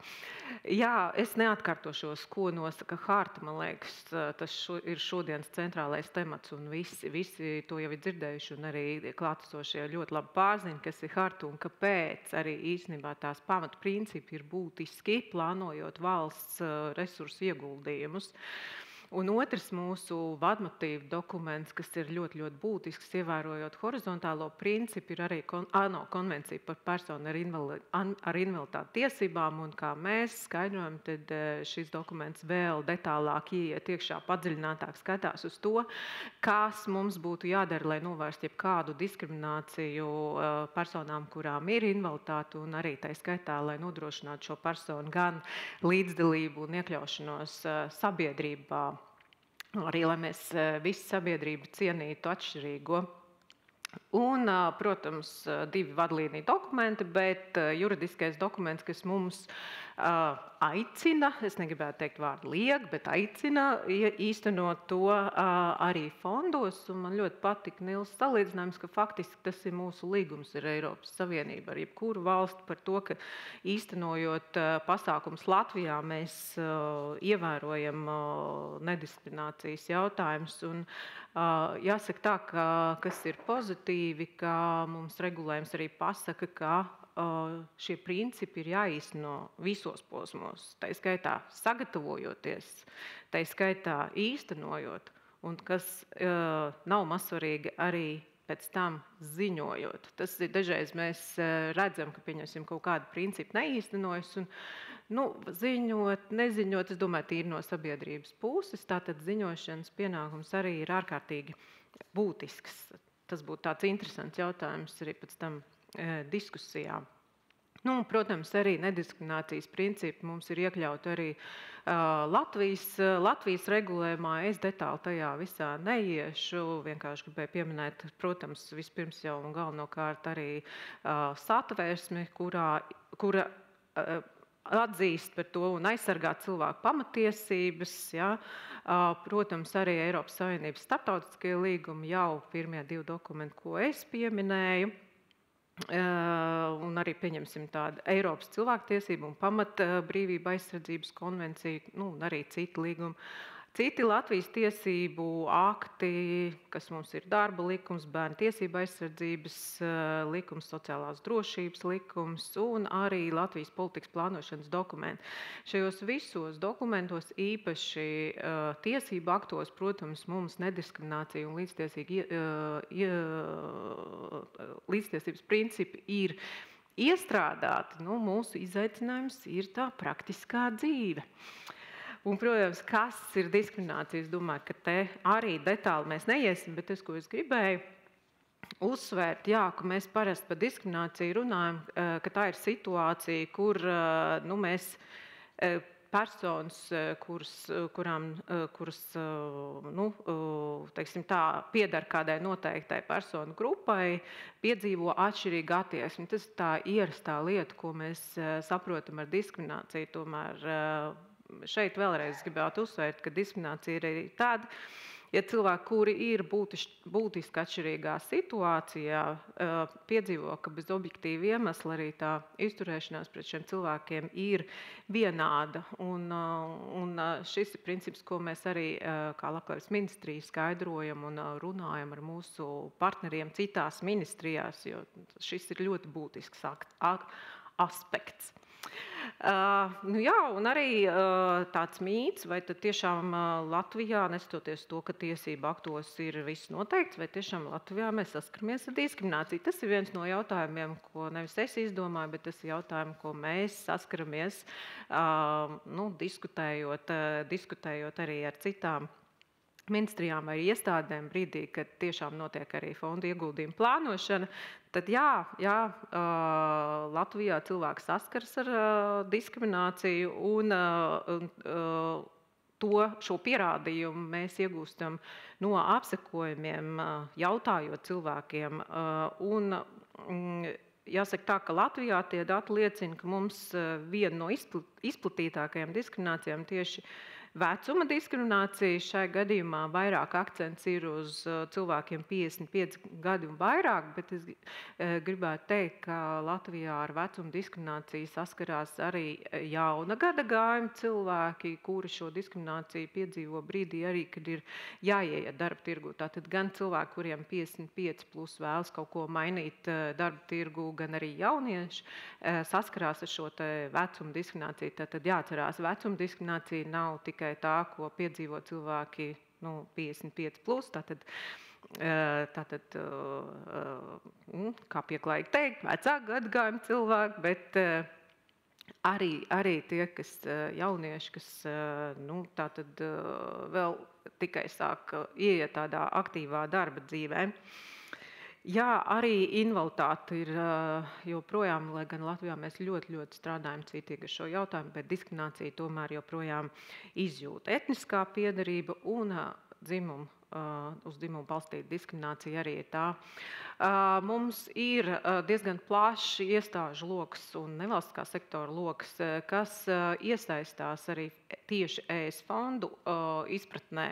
Jā, es neatkārtošos, ko nosaka harta, man liekas, tas ir šodienas centrālais temats, un visi to jau ir dzirdējuši, un arī klātesošie ļoti labi pārzina, kas ir harta un kāpēc arī īstenībā tās pamatu principi ir būtiski, plānojot valsts resursu ieguldījumus. Un otrs mūsu vadmotīvu dokuments, kas ir ļoti, ļoti būtisks, ievērojot horizontālo principu, ir arī ANO konvencija par personu ar invaliditāti tiesībām. Un kā mēs skaidrojam, tad šis dokuments vēl detālāk ieiet iekšā, padziļinātāk skatās uz to, kas mums būtu jādara, lai novērstu jebkādu diskrimināciju personām, kurām ir invaliditāte, un arī tai skaitā, lai nodrošinātu šo personu gan līdzdalību un iekļaušanos sabiedrībā. Arī, lai mēs visi sabiedrību cienītu atšķirīgo. Un, protams, 2 vadlīniju dokumenti, bet juridiskais dokuments, kas mums aicina, es negribētu teikt vārdu liek, bet aicina īstenot to arī fondos. Un man ļoti patika Nils salīdzinājums, ka faktiski tas ir mūsu līgums ar Eiropas Savienību, ar jebkuru valstu par to, ka īstenojot pasākums Latvijā, mēs ievērojam nediskriminācijas jautājumus. Un jāsaka tā, ka kas ir pozitīvi, ka mums regulējums arī pasaka, ka šie principi ir jāīsteno visos posmos, tā skaitā sagatavojoties, tā skaitā īstenojot, un kas nav mazsvarīgi arī pēc tam ziņojot. Tas ir dažreiz mēs redzam, ka pieņemsim kaut kādu principu neīstenojas, un ziņot, neziņot, es domāju, tīri no sabiedrības puses, tātad ziņošanas pienākums arī ir ārkārtīgi būtisks. Tas būtu tāds interesants jautājums arī pēc tam diskusijā. Protams, arī nediskriminācijas principi mums ir iekļauti arī Latvijas regulējumā. Es detāli tajā visā neiešu, vienkārši gribēju pieminēt, protams, vispirms jau un galvenokārt arī satversmi, kura atzīst par to un aizsargāt cilvēku pamatiesības. Ja. Protams, arī Eiropas Savienības starptautiskie līgumi jau pirmie 2 dokumenti, ko es pieminēju. Un arī pieņemsim tādu Eiropas cilvēktiesību un pamatbrīvību aizsardzības konvenciju, un arī citi līgumi. Citi Latvijas tiesību akti, kas mums ir darba likums, bērnu tiesību aizsardzības likums, sociālās drošības likums un arī Latvijas politikas plānošanas dokumenti. Šajos visos dokumentos, īpaši tiesību aktos, protams, mums nediskriminācija un līdztiesības principi ir iestrādāti. Mūsu izaicinājums ir tā praktiskā dzīve. Un, protams, kas ir diskriminācija? Es domāju, ka te arī detāli mēs neiesim, bet tas, ko es gribēju uzsvērt, ka mēs parasti par diskrimināciju runājam, ka tā ir situācija, kur mēs personas, kuras teiksim tā, pieder kādai noteiktai personu grupai, piedzīvo atšķirīgu attieksmi. Tas ir tā ierastā lieta, ko mēs saprotam ar diskrimināciju. Tomēr šeit vēlreiz gribētu uzsvērt, ka diskriminācija ir arī tāda, ja cilvēki, kuri ir būtiski atšķirīgā situācijā, piedzīvo, ka bez objektīva iemesla arī tā izturēšanās pret šiem cilvēkiem ir vienāda. Un šis ir princips, ko mēs arī kā Labklājības ministrija skaidrojam un runājam ar mūsu partneriem citās ministrijās, jo šis ir ļoti būtisks aspekts. Un arī tāds mīts, vai tad tiešām Latvijā, neskatoties to, ka tiesību aktos ir viss noteikts, vai tiešām Latvijā mēs saskaramies ar diskrimināciju. Tas ir viens no jautājumiem, ko nevis es izdomāju, bet tas ir jautājumi, ko mēs saskaramies, diskutējot arī ar citām ministrijām vai iestādēm brīdī, kad tiešām notiek arī fondu ieguldījumu plānošana, tad Latvijā cilvēks saskars ar diskrimināciju un šo pierādījumu mēs iegūstam no apsekojumiem, jautājot cilvēkiem. Jāsaka tā, ka Latvijā tie dati liecina, ka mums viena no izplatītākajām diskriminācijām tieši vecuma diskriminācija. Šai gadījumā vairāk akcents ir uz cilvēkiem 55 gadi un vairāk, bet es gribētu teikt, ka Latvijā ar vecuma diskrimināciju saskarās arī jauna gada gājuma cilvēki, kuri šo diskrimināciju piedzīvo brīdī arī, kad ir jāieiet darba tirgu. Tātad gan cilvēki, kuriem 55 plus vēlas kaut ko mainīt darba tirgu, gan arī jaunieši saskarās ar šo vecuma diskrimināciju. Tātad jāatcerās, vecuma diskriminācija nav tikai tā, ko piedzīvo cilvēki 55 plus, tātad, kā pieklājīgi teikt, vecāku gadagājumu cilvēki, bet arī tie, kas jaunieši, kas tātad vēl tikai sāk ieiet tādā aktīvā darba dzīvē. Jā, arī invaliditāte ir joprojām, lai gan Latvijā mēs ļoti strādājam cītīgi ar šo jautājumu, bet diskriminācija tomēr joprojām izjūta. Etniskā piederība un uz dzimumu balstīta diskriminācija arī ir tā. Mums ir diezgan plašs iestāžu loks un nevalstiskā sektora loks, kas iesaistās arī tieši ES fondu izpratnē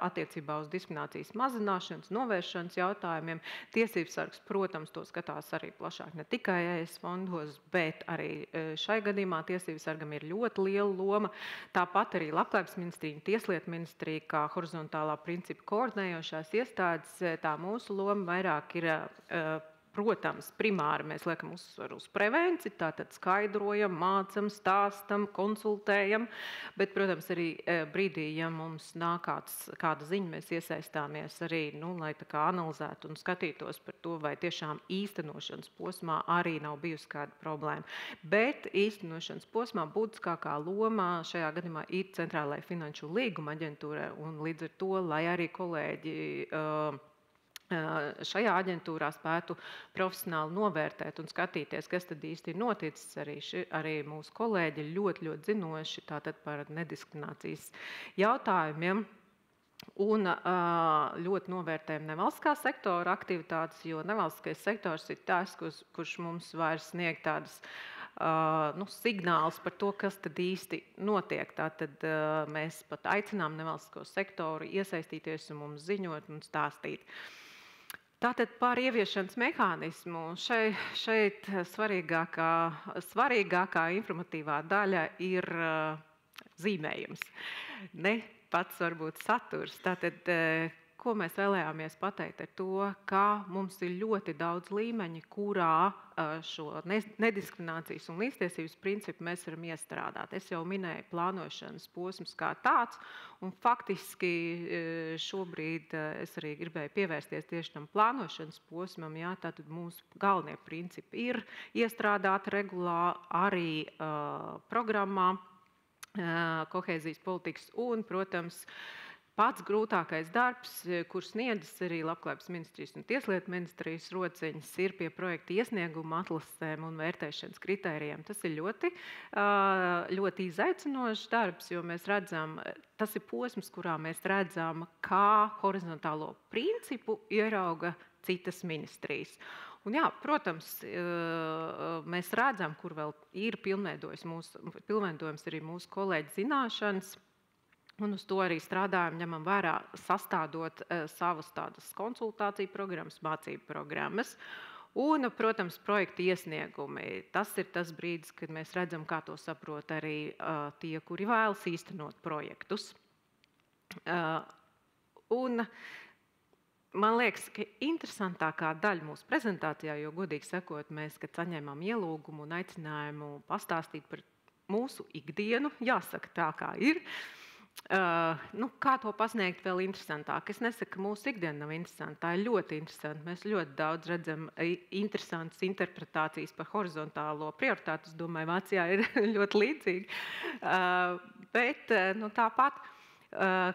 attiecībā uz diskriminācijas mazināšanas, novēršanas jautājumiem. Tiesības sargs, protams, to skatās arī plašāk ne tikai ES fondos, bet arī šai gadījumā tiesības sargam ir ļoti liela loma. Tāpat arī Labklājības ministrija un Tieslietu ministrija, kā horizontālā principa koordinējošās iestādes, tā mūsu loma vairāk ir, protams, primāri mēs liekam uzsvaru uz prevenciju, tātad skaidrojam, mācam, stāstam, konsultējam, bet, protams, arī brīdī, ja mums nāk kāda ziņa, mēs iesaistāmies arī, lai tā kā analizētu un skatītos par to, vai tiešām īstenošanas posmā arī nav bijusi kāda problēma. Bet īstenošanas posmā būtiskākā loma šajā gadījumā ir Centrālajai finanšu līguma aģentūrai, un līdz ar to, lai arī kolēģi šajā aģentūrā spētu profesionāli novērtēt un skatīties, kas tad īsti ir noticis. Arī mūsu kolēģi ļoti zinoši tātad par nediskriminācijas jautājumiem. Un ļoti novērtējam nevalstiskā sektora aktivitātes, jo nevalstiskais sektors ir tas, kurš mums vairs sniegt tādas signāls par to, kas tad īsti notiek. Tātad mēs pat aicinām nevalstisko sektoru iesaistīties un mums ziņot un stāstīt. Tātad par ieviešanas mehānismu šeit svarīgākā informatīvā daļa ir zīmējums. Ne pats varbūt saturs. Tātad, ko mēs vēlējāmies pateikt ar to, ka mums ir ļoti daudz līmeņi, kurā šo nediskriminācijas un līdztiesības principu mēs varam iestrādāt. Es jau minēju plānošanas posms kā tāds, un faktiski šobrīd es arī gribēju pievērsties tieši tam plānošanas posmam. Jā, tātad mūsu galvenie principi ir iestrādāti regulā arī programmā, kohēzijas politikas un, protams, pats grūtākais darbs, kur sniedzas arī Labklājības ministrijas un Tieslietu ministrijas rociņas, ir pie projekta iesnieguma atlasēm un vērtēšanas kritērijiem. Tas ir ļoti izaicinošs darbs, jo mēs redzam, tas ir posms, kurā mēs redzam, kā horizontālo principu ierauga citas ministrijas. Un jā, protams, mēs redzam, kur vēl ir pilnveidojums arī mūsu kolēģi zināšanas. Un uz to arī strādājam, ņemam vērā, sastādot savas tādas konsultāciju programmas, mācību programmas. Un, protams, projekta iesniegumi. Tas ir tas brīdis, kad mēs redzam, kā to saprot arī tie, kuri vēlas īstenot projektus. Un man liekas, ka interesantākā daļa mūsu prezentācijā, jo, godīgi sakot, mēs, kad saņēmām ielūgumu un aicinājumu pastāstīt par mūsu ikdienu, jāsaka tā, kā ir. Kā to pasniegt vēl interesantāk? Es nesaku, ka mūsu ikdiena nav interesanta. Tā ir ļoti interesanta. Mēs ļoti daudz redzam interesantas interpretācijas par horizontālo prioritāti. Es domāju, Vācijā ir ļoti līdzīgi. Bet tāpat,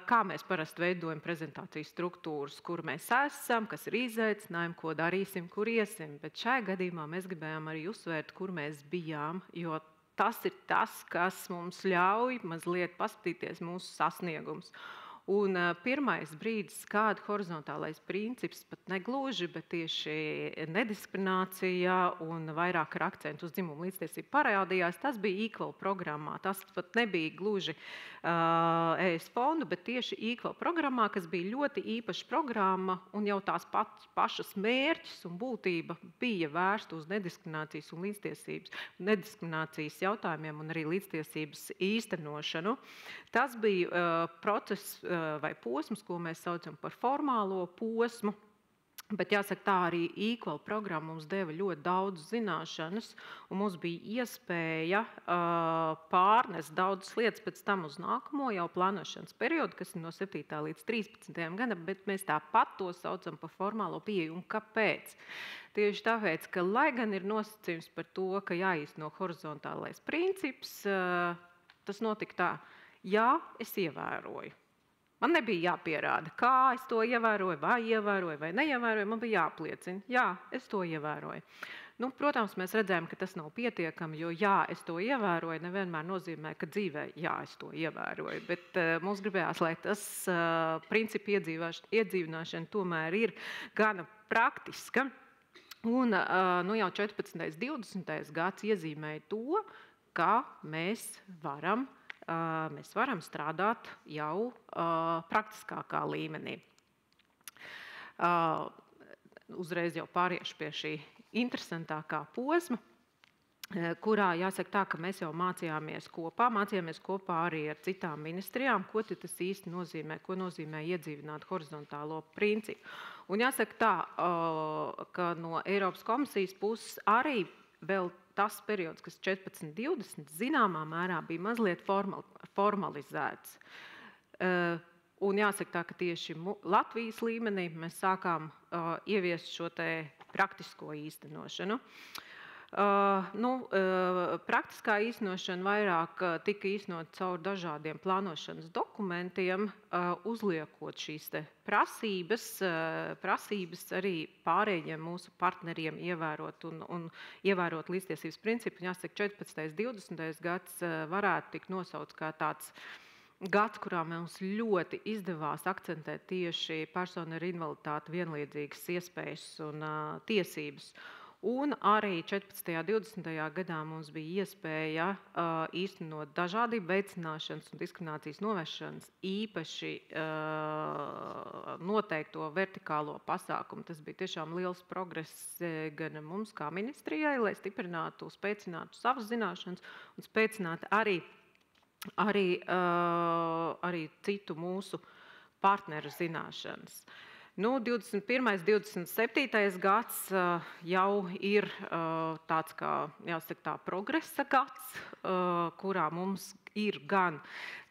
kā mēs parasti veidojam prezentācijas struktūras, kur mēs esam, kas ir izaicinājumi, ko darīsim, kur iesim. Bet šajā gadījumā mēs gribējām arī uzsvērt, kur mēs bijām, jo tas ir tas, kas mums ļauj mazliet paskatīties mūsu sasniegumus. Un pirmais brīdis, kāda horizontālais princips, pat negluži, bet tieši nediskriminācija un vairāk ar akcentu uz dzimumu līdztiesību parādījās, tas bija Equal programmā. Tas pat nebija gluži ES fondu, bet tieši Equal programmā, kas bija ļoti īpaša programma, un jau tās pašas mērķis un būtība bija vērsta uz nediskriminācijas un līdztiesības, nediskriminācijas jautājumiem un arī līdztiesības īstenošanu. Tas bija process vai posms, ko mēs saucam par formālo posmu. Bet jāsaka, tā arī Equal programma mums deva ļoti daudz zināšanas, un mums bija iespēja pārnest daudzas lietas pēc tam uz nākamo jau plānošanas periodu, kas ir no 7. līdz 13. gadam, bet mēs tāpat to saucam par formālo pieeju. Un kāpēc? Tieši tāpēc, ka lai gan ir nosacījums par to, ka jāīsteno horizontālais princips, tas notika tā, jā, es ievēroju. Man nebija jāpierāda, kā es to ievēroju, vai neievēroju, man bija jāpliecina. Jā, es to ievēroju. Protams, mēs redzējām, ka tas nav pietiekami, jo jā, es to ievēroju, nevienmēr nozīmē, ka dzīvē jā, es to ievēroju. Bet mums gribējās, lai tas principu iedzīvināšana tomēr ir gana praktiska. Un nu jau 14. 20. gads iezīmēja to, ka mēs varam strādāt jau praktiskākā līmenī. Uzreiz jau pāriešu pie šī interesantākā posma, kurā jāsaka tā, ka mēs jau mācījāmies kopā arī ar citām ministrijām, ko tas īsti nozīmē, ko nozīmē iedzīvināt horizontālo principu. Un jāsaka tā, ka no Eiropas komisijas puses arī vēl tas periods, kas 14-20, zināmā mērā bija mazliet formalizēts. Un jāsaka tā, ka tieši Latvijas līmenī mēs sākām ieviest šo te praktisko īstenošanu. Praktiskā īstenošana vairāk tika īstenot caur dažādiem plānošanas dokumentiem, uzliekot šīs te prasības arī pārējiem mūsu partneriem ievērot un ievērot līdztiesības principu. Jāsaka, 14. 20. gads varētu tikt nosauts kā tāds gads, kurā mums ļoti izdevās akcentēt tieši personu ar invaliditāti vienlīdzīgas iespējas un tiesības. Un arī 14. 20. gadā mums bija iespēja īstenot dažādību veicināšanas un diskriminācijas novēršanas īpaši noteikto vertikālo pasākumu. Tas bija tiešām liels progress gan mums kā ministrijai, lai stiprinātu, spēcinātu savas zināšanas un spēcinātu arī citu mūsu partneru zināšanas. 21. 27. gads jau ir tāds kā, jāsaka tā, progresa gads, kurā mums ir gan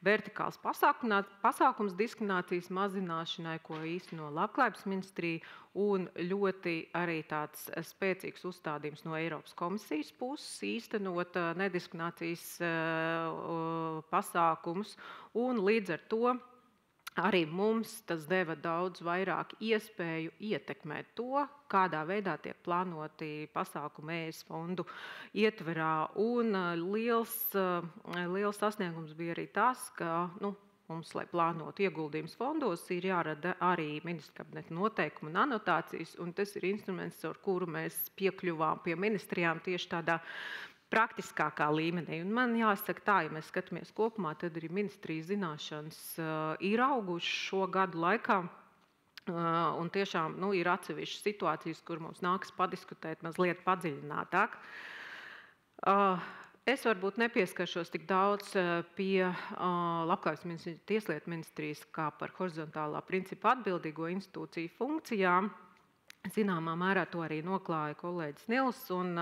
vertikāls pasākums diskriminācijas mazināšanai, ko īsteno Labklājības ministrija, un ļoti arī tāds spēcīgs uzstādījums no Eiropas komisijas puses īstenot nediskriminācijas pasākumus, un līdz ar to arī mums tas deva daudz vairāk iespēju ietekmēt to, kādā veidā tiek plānoti pasākumi ES fondu ietverā. Un liels sasniegums bija arī tas, ka mums, lai plānotu ieguldījumus fondos, ir jārada arī ministra kabineta noteikumi un anotācijas, un tas ir instruments, ar kuru mēs piekļuvām pie ministrijām tieši tādā praktiskākā līmenī. Un man jāsaka tā, ja mēs skatāmies kopumā, tad arī ministrijas zināšanas ir augušas šo gadu laikā. Un tiešām ir atsevišķas situācijas, kur mums nākas padiskutēt mazliet padziļinātāk. Es varbūt nepieskaršos tik daudz pie Labklājības ministrijas, Tieslietu ministrijas kā par horizontālā principa atbildīgo institūciju funkcijām. Zināmā mērā to arī noklāja kolēģis Nils. Un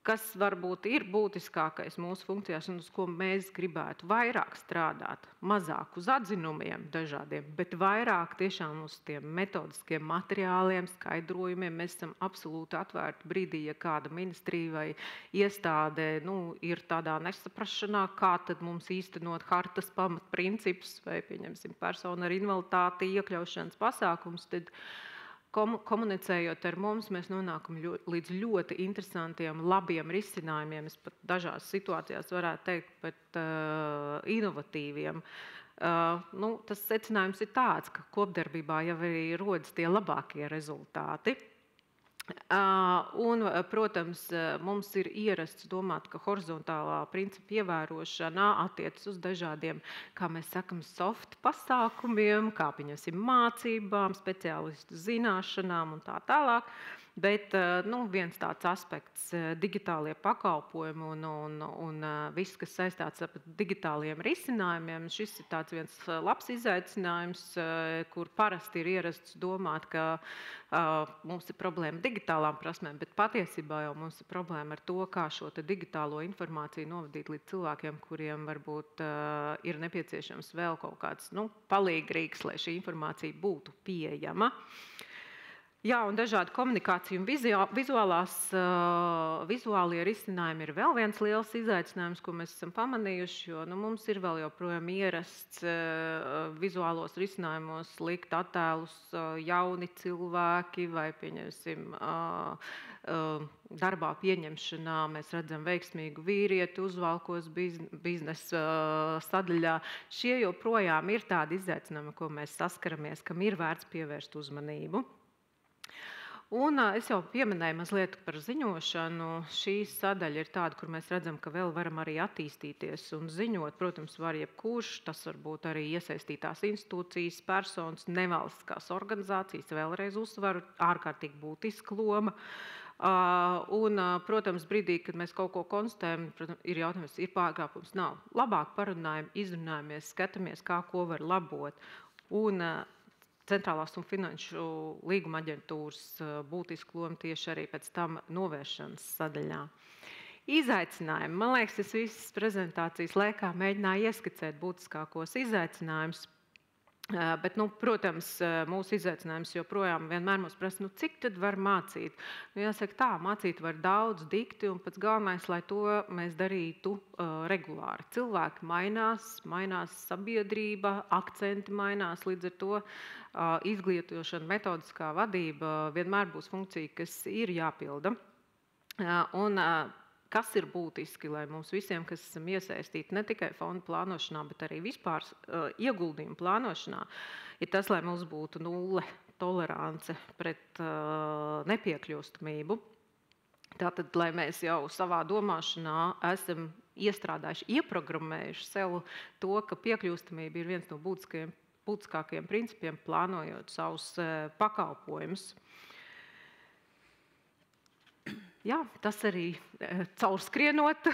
kas varbūt ir būtiskākais mūsu funkcijās un uz ko mēs gribētu vairāk strādāt, mazāk uz atzinumiem dažādiem, bet vairāk tiešām uz tiem metodiskiem materiāliem, skaidrojumiem. Mēs esam absolūti atvērti brīdī, ja kāda ministrija vai iestāde ir tādā nesaprašanā, kā tad mums īstenot hartas pamatprincipus vai, pieņemsim, personu ar invaliditāti iekļaušanas pasākums, tad komunicējot ar mums, mēs nonākam līdz ļoti interesantiem, labiem risinājumiem. Es pat dažās situācijās varētu teikt, pat inovatīviem. Tas secinājums ir tāds, ka kopdarbībā jau arī rodas tie labākie rezultāti. Un, protams, mums ir ierasts domāt, ka horizontālā principa ievērošana attiecas uz dažādiem, kā mēs sakam, soft pasākumiem, kā pieņemsim mācībām, speciālistu zināšanām un tā tālāk. Bet viens tāds aspekts - digitālie pakalpojumi un viss, kas saistāts ar digitāliem risinājumiem. Šis ir tāds viens labs izaicinājums, kur parasti ir ierasts domāt, ka mums ir problēma digitālām prasmēm, bet patiesībā jau mums ir problēma ar to, kā šo digitālo informāciju novadīt līdz cilvēkiem, kuriem varbūt ir nepieciešams vēl kaut kāds palīgrīgs, lai šī informācija būtu pieejama. Jā, un dažādi komunikācija un vizuālie risinājumi ir vēl viens liels izaicinājums, ko mēs esam pamanījuši, jo mums ir vēl joprojām ierasts vizuālos risinājumos likt attēlus jauni cilvēki vai, pieņemsim, darbā pieņemšanā mēs redzam veiksmīgu vīrieti uzvalkos biznesa sadaļā. Šie joprojām ir tādi izaicinājumi, ko mēs saskaramies, kam ir vērts pievērst uzmanību. Un es jau pieminēju mazliet par ziņošanu. Šī sadaļa ir tāda, kur mēs redzam, ka vēl varam arī attīstīties un ziņot. Protams, var jebkurš, tas var būt arī iesaistītās institūcijas, personas, nevalstiskās organizācijas, vēlreiz uzsvaru, ārkārtīgi būtiska loma. Protams, brīdī, kad mēs kaut ko konstatējam, ir jautājums, ir pārkāpums, nav. Labāk parunājam, izrunājamies, skatāmies, kā ko var labot. Un Centrālās un finanšu līguma aģentūras būtisku lomu tieši arī pēc tam novēršanas sadaļā. Izaicinājumi. Man liekas, es visas prezentācijas laikā mēģināju ieskicēt būtiskākos izaicinājumus. Bet, protams, mūsu izaicinājums joprojām vienmēr mums prasa, cik tad var mācīt? Jāsaka tā, mācīt var daudz, dikti, un pats galvenais, lai to mēs darītu regulāri. Cilvēki mainās sabiedrība, akcenti mainās, līdz ar to izglītošana, metodiskā vadība vienmēr būs funkcija, kas ir jāpilda. Kas ir būtiski, lai mums visiem, kas esam iesaistīti ne tikai fondu plānošanā, bet arī vispār ieguldījumu plānošanā, ir tas, lai mums būtu nulle tolerance pret nepiekļūstamību. Tātad, lai mēs jau savā domāšanā esam iestrādājuši, ieprogrammējuši sev to, ka piekļūstamība ir viens no būtiskākajiem principiem, plānojot savus pakalpojumus. Jā, tas arī caurskrienot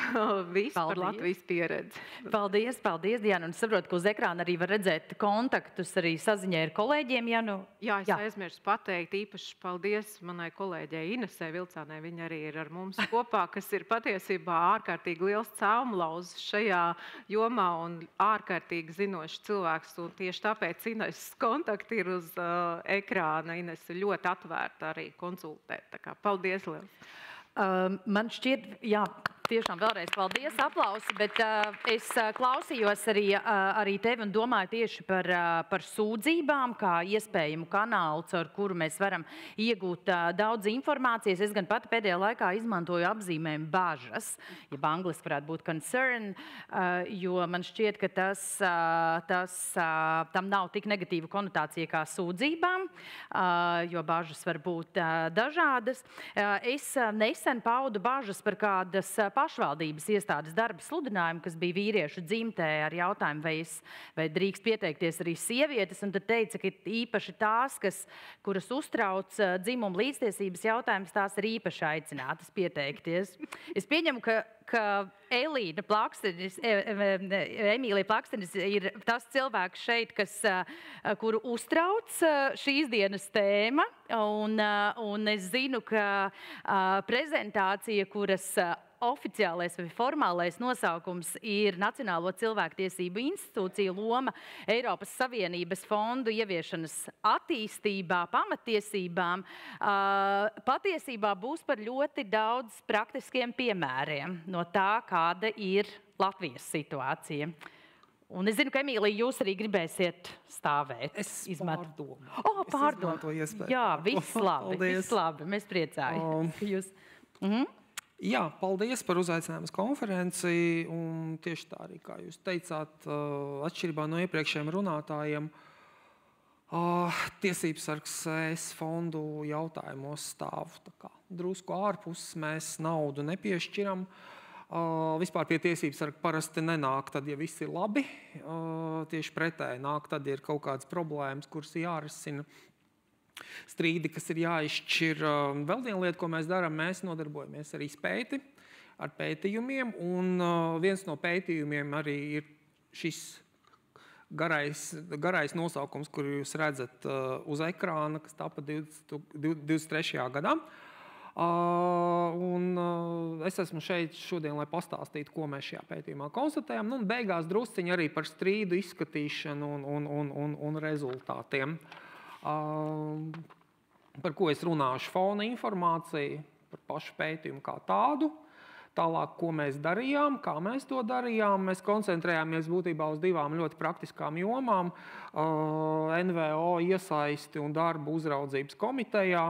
visu par Latvijas pieredzi. Paldies, Diana. Un saprotu, ka uz ekrāna arī var redzēt kontaktus arī saziņai ar kolēģiem. Jā, es aizmirsu pateikt īpaši paldies manai kolēģei Inesei Vilcānai. Viņa arī ir ar mums kopā, kas ir patiesībā ārkārtīgi liels caumlauzs šajā jomā un ārkārtīgi zinošs cilvēks. Un tieši tāpēc Ineses kontakti ir uz ekrāna. Inese ļoti atvērta arī konsultēt. Tā kā paldies liels. Man šķiet, jā, tiešām vēlreiz paldies, aplausi, bet es klausījos arī tevi un domāju tieši par sūdzībām, kā iespējamu kanālu, caur kuru mēs varam iegūt daudz informācijas. Es gan pati pēdējā laikā izmantoju apzīmējumu bažas, ja angliski varētu būt concern, jo man šķiet, ka tam nav tik negatīva konotācija kā sūdzībām, jo bažas var būt dažādas. Es nesen paudu bažas par kādas pašvaldības iestādes darba sludinājumu, kas bija vīriešu dzimtē ar jautājumu, vai drīkst pieteikties arī sievietes, un tad teica, ka īpaši tās, kuras uztrauc dzimuma līdztiesības jautājumus, tās ir īpaši aicinātas pieteikties. Es pieņemu, ka Emīlija Plakstenis ir tas cilvēks šeit, kuru uztrauc šīs dienas tēma, un es zinu, ka prezentācija, kuras oficiālais vai formālais nosaukums ir Nacionālo cilvēktiesību institūcija loma Eiropas Savienības fondu ieviešanas attīstībā, pamattiesībām, patiesībā būs par ļoti daudz praktiskiem piemēriem no tā, kāda ir Latvijas situācija. Un es zinu, ka Emīlija, jūs arī gribēsiet stāvēt. Es pārdomu. Pārdomu. Jā, viss labi. Mēs priecājamies. Jā, paldies par uzaicinājumu uz konferenci. Un tieši tā arī, kā jūs teicāt, atšķirībā no iepriekšējiem runātājiem, tiesības sargs ES fondu jautājumos stāv drusku ārpus, mēs naudu nepiešķiram. Vispār pie tiesības sarga parasti nenāk tad, ja viss ir labi. Tieši pretēji nāk tad, ja ir kaut kādas problēmas, kuras jārisina. Strīdi, kas ir jāizšķir. Vēl viena lieta, ko mēs darām, mēs nodarbojamies ar izpēti, ar pētījumiem, un viens no pētījumiem arī ir šis garais nosaukums, kuru jūs redzat uz ekrāna, kas tapa 23. gadā. Es esmu šeit šodien, lai pastāstītu, ko mēs šajā pētījumā konstatējam, un beigās drusciņi arī par strīdu izskatīšanu un rezultātiem. Par ko es runāšu, fona informāciju, par pašu pētījumu kā tādu, tālāk, ko mēs darījām, kā mēs to darījām. Mēs koncentrējāmies būtībā uz divām ļoti praktiskām jomām, NVO iesaisti un darbu uzraudzības komitejā,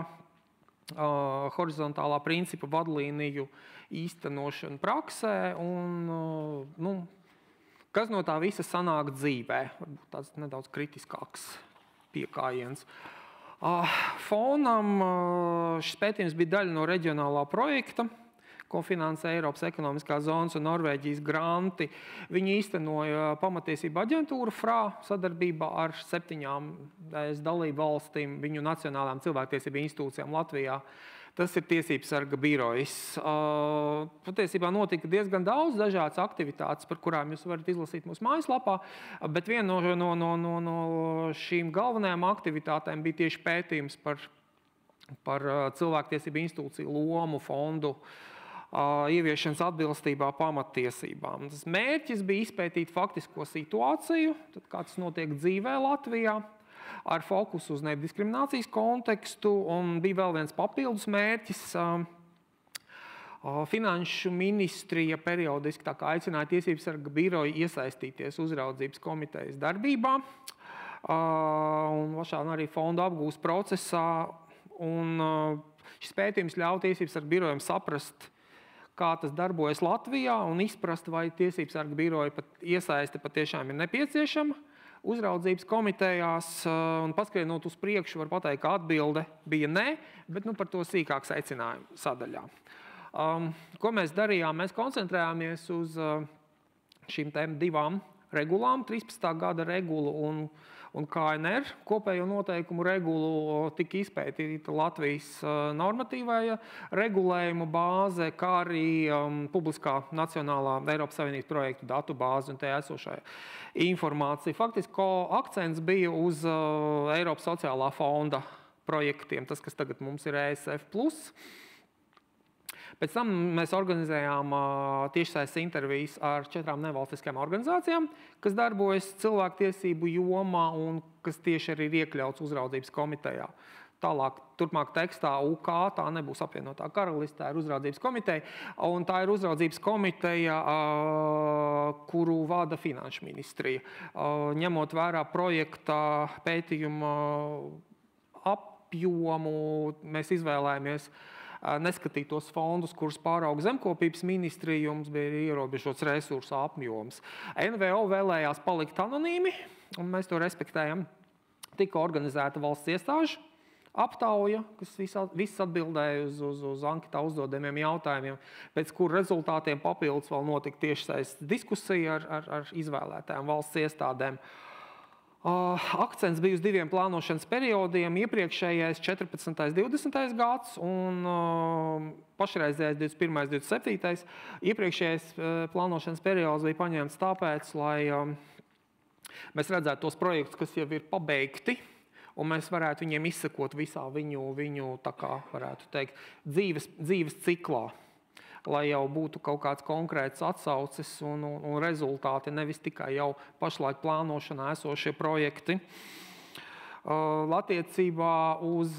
horizontālā principa vadlīniju īstenošanu praksē un kas no tā visa sanāk dzīvē, varbūt tāds nedaudz kritiskāks piekājiens. Fonam šis pētījums bija daļa no reģionālā projekta, ko finansē Eiropas ekonomiskās zonas un Norvēģijas granti. Viņi īstenoja pamatiesību aģentūru FRA sadarbībā ar 7 dalību valstīm, viņu nacionālām cilvēktiesību institūcijām Latvijā. Tas ir Tiesības sarga birojs. Patiesībā notika diezgan daudz dažādas aktivitātes, par kurām jūs varat izlasīt mūsu mājaslapā, bet viena no šīm galvenajām aktivitātēm bija tieši pētījums par cilvēktiesību institūciju lomu fondu ieviešanas atbilstībā pamattiesībām. Tas mērķis bija izpētīt faktisko situāciju, tad kā tas notiek dzīvē Latvijā, ar fokusu uz nediskriminācijas kontekstu, un bija vēl viens papildus mērķis. Finanšu ministrija periodiski tā kā aicināja Tiesības sarga biroju iesaistīties uzraudzības komitejas darbībā, un arī fondu apgūst procesā, un šis pētījums ļauj Tiesības sarga birojam saprast, kā tas darbojas Latvijā, un izprast, vai Tiesības sarga biroja iesaiste patiešām ir nepieciešama uzraudzības komitejās, un paskrienot uz priekšu, var pateikt, ka atbilde bija nē, bet par to sīkāk secinājumu sadaļā. Ko mēs darījām? Mēs koncentrējāmies uz šīm 2 regulām, 13. gada regulu un KNR kopējo noteikumu regulu, tika izpētīta Latvijas normatīvā regulējuma bāze, kā arī publiskā nacionālā Eiropas Savienības projektu datu bāze un tajā esošā informācija. Faktiski akcents bija uz Eiropas sociālā fonda projektiem, tas, kas tagad mums ir ESF+. Pēc tam mēs organizējām tiešsaistes intervijas ar 4 nevalstiskajām organizācijām, kas darbojas cilvēktiesību jomā un kas tieši arī ir iekļauts uzraudzības komitejā. Tālāk, turpmāk tekstā UK, tā nebūs apvienotā karaliste, tā ir uzraudzības komiteja, un tā ir uzraudzības komiteja, kuru vada Finanšu ministrija. Ņemot vērā projekta pētījuma apjomu, mēs izvēlējāmies neskatīt tos fondus, kurus pārauga zemkopības ministrija, jums bija ierobežots resursu apjoms. NVO vēlējās palikt anonīmi, un mēs to respektējam. Tika organizēta valsts iestāžu aptauja, kas viss atbildēja uz anketā uzdodamiem jautājumiem, pēc kuru rezultātiem papildus vēl notika tiešsaistes diskusija ar izvēlētajām valsts iestādēm. Akcents bija uz 2 plānošanas periodiem, iepriekšējais 14. 20. gads un pašreizējais 21. 27. Iepriekšējais plānošanas periods bija paņemts tāpēc, lai mēs redzētu tos projektus, kas jau ir pabeigti, un mēs varētu viņiem izsekot visā viņu tā kā varētu teikt, dzīves ciklā, lai jau būtu kaut kāds konkrēts atsauces un rezultāti, nevis tikai jau pašlaik plānošanā esošie projekti. Attiecībā uz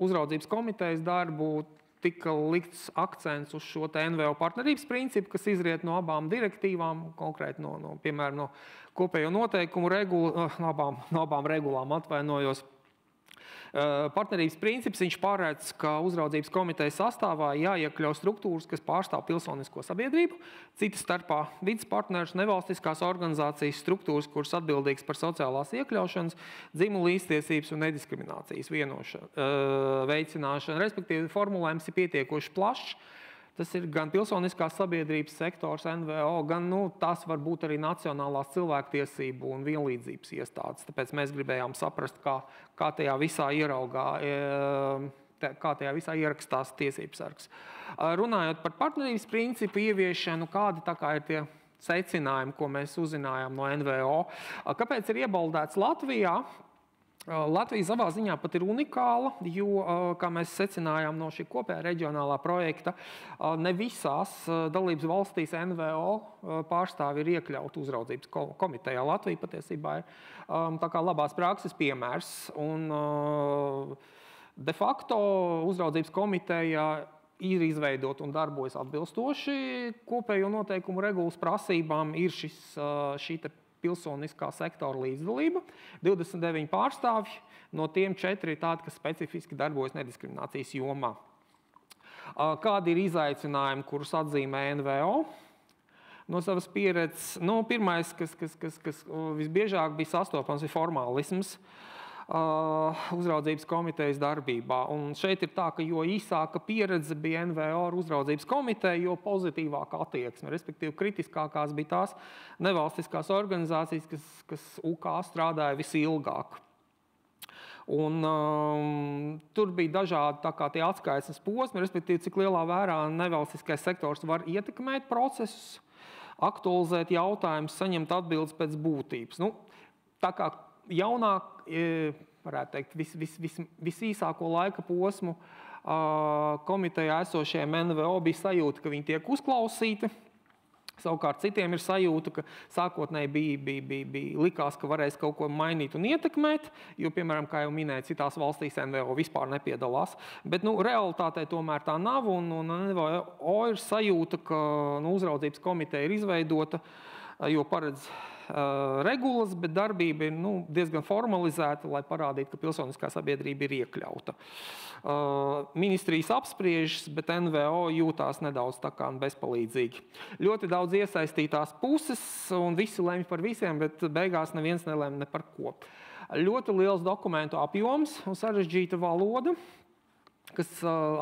uzraudzības komitejas darbu tika likts akcents uz šo NVO partnerības principu, kas izriet no abām direktīvām, konkrēti piemēram, no kopējo noteikumu regulu, no abām regulām atvainojos. Partnerības princips, viņš paredz, ka uzraudzības komitejas sastāvā jāiekļauj struktūras, kas pārstāv pilsonisko sabiedrību, citas starpā vides partnerus, nevalstiskās organizācijas struktūras, kuras atbildīgas par sociālās iekļaušanas, dzimumu līdztiesības un nediskriminācijas veicināšanu. Respektīvi, formulējums ir pietiekoši plašs. Tas ir gan pilsoniskās sabiedrības sektors, NVO, gan tās var būt arī nacionālās cilvēktiesību un vienlīdzības iestādes. Tāpēc mēs gribējām saprast, kā tajā visā ierakstās tiesības sargs. Runājot par partnerības principu ieviešanu, kādi ir tie secinājumi, ko mēs uzzinājām no NVO. Kāpēc ir iebaldēts Latvijā? Latvija savā ziņā pat ir unikāla, jo, kā mēs secinājām no šī kopējā reģionālā projekta, ne visās dalības valstīs NVO pārstāvi ir iekļauti uzraudzības komitejā. Latvija patiesībā ir tā kā labās prakses piemērs. Un de facto uzraudzības komiteja ir izveidot un darbojas atbilstoši kopējo noteikumu regulas prasībām. Ir šī pilsoniskā sektora līdzdalība, 29 pārstāvji, no tiem 4 ir tādi, kas specifiski darbojas nediskriminācijas jomā. Kādi ir izaicinājumi, kurus atzīmē NVO? No savas pieredzes, pirmais, kas visbiežāk bija sastopams, ir formālisms. uzraudzības komitejas darbībā. Un šeit ir tā, ka jo īsāka pieredze bija NVO ar uzraudzības komiteju, jo pozitīvāka attieksme. Respektīvi, kritiskākās bija tās nevalstiskās organizācijas, kas UK strādāja visilgāk. Un tur bija dažādi tā kā tie atskaites posmi, respektīvi, cik lielā vērā nevalstiskais sektors var ietekmēt procesus, aktualizēt jautājumus, saņemt atbildes pēc būtības. Nu, tā kā jaunāk, varētu teikt, visīsāko laika posmu komitejā esošajiem NVO bija sajūta, ka viņi tiek uzklausīti. Savukārt citiem ir sajūta, ka sākotnēji likās, ka varēs kaut ko mainīt un ietekmēt, jo, piemēram, kā jau minēju, citās valstīs NVO vispār nepiedalās. Bet realitātē tomēr tā nav, un NVO ir sajūta, ka uzraudzības komiteja ir izveidota, jo paredz regulas, bet darbība ir diezgan formalizēta, lai parādītu, ka pilsoniskā sabiedrība ir iekļauta. Ministrijas apspriežas, bet NVO jūtās nedaudz tā kā bezpalīdzīgi. Ļoti daudz iesaistītās puses, un visi lemj par visiem, bet beigās neviens nelem ne par ko. Ļoti liels dokumentu apjoms un sarežģīta valoda, kas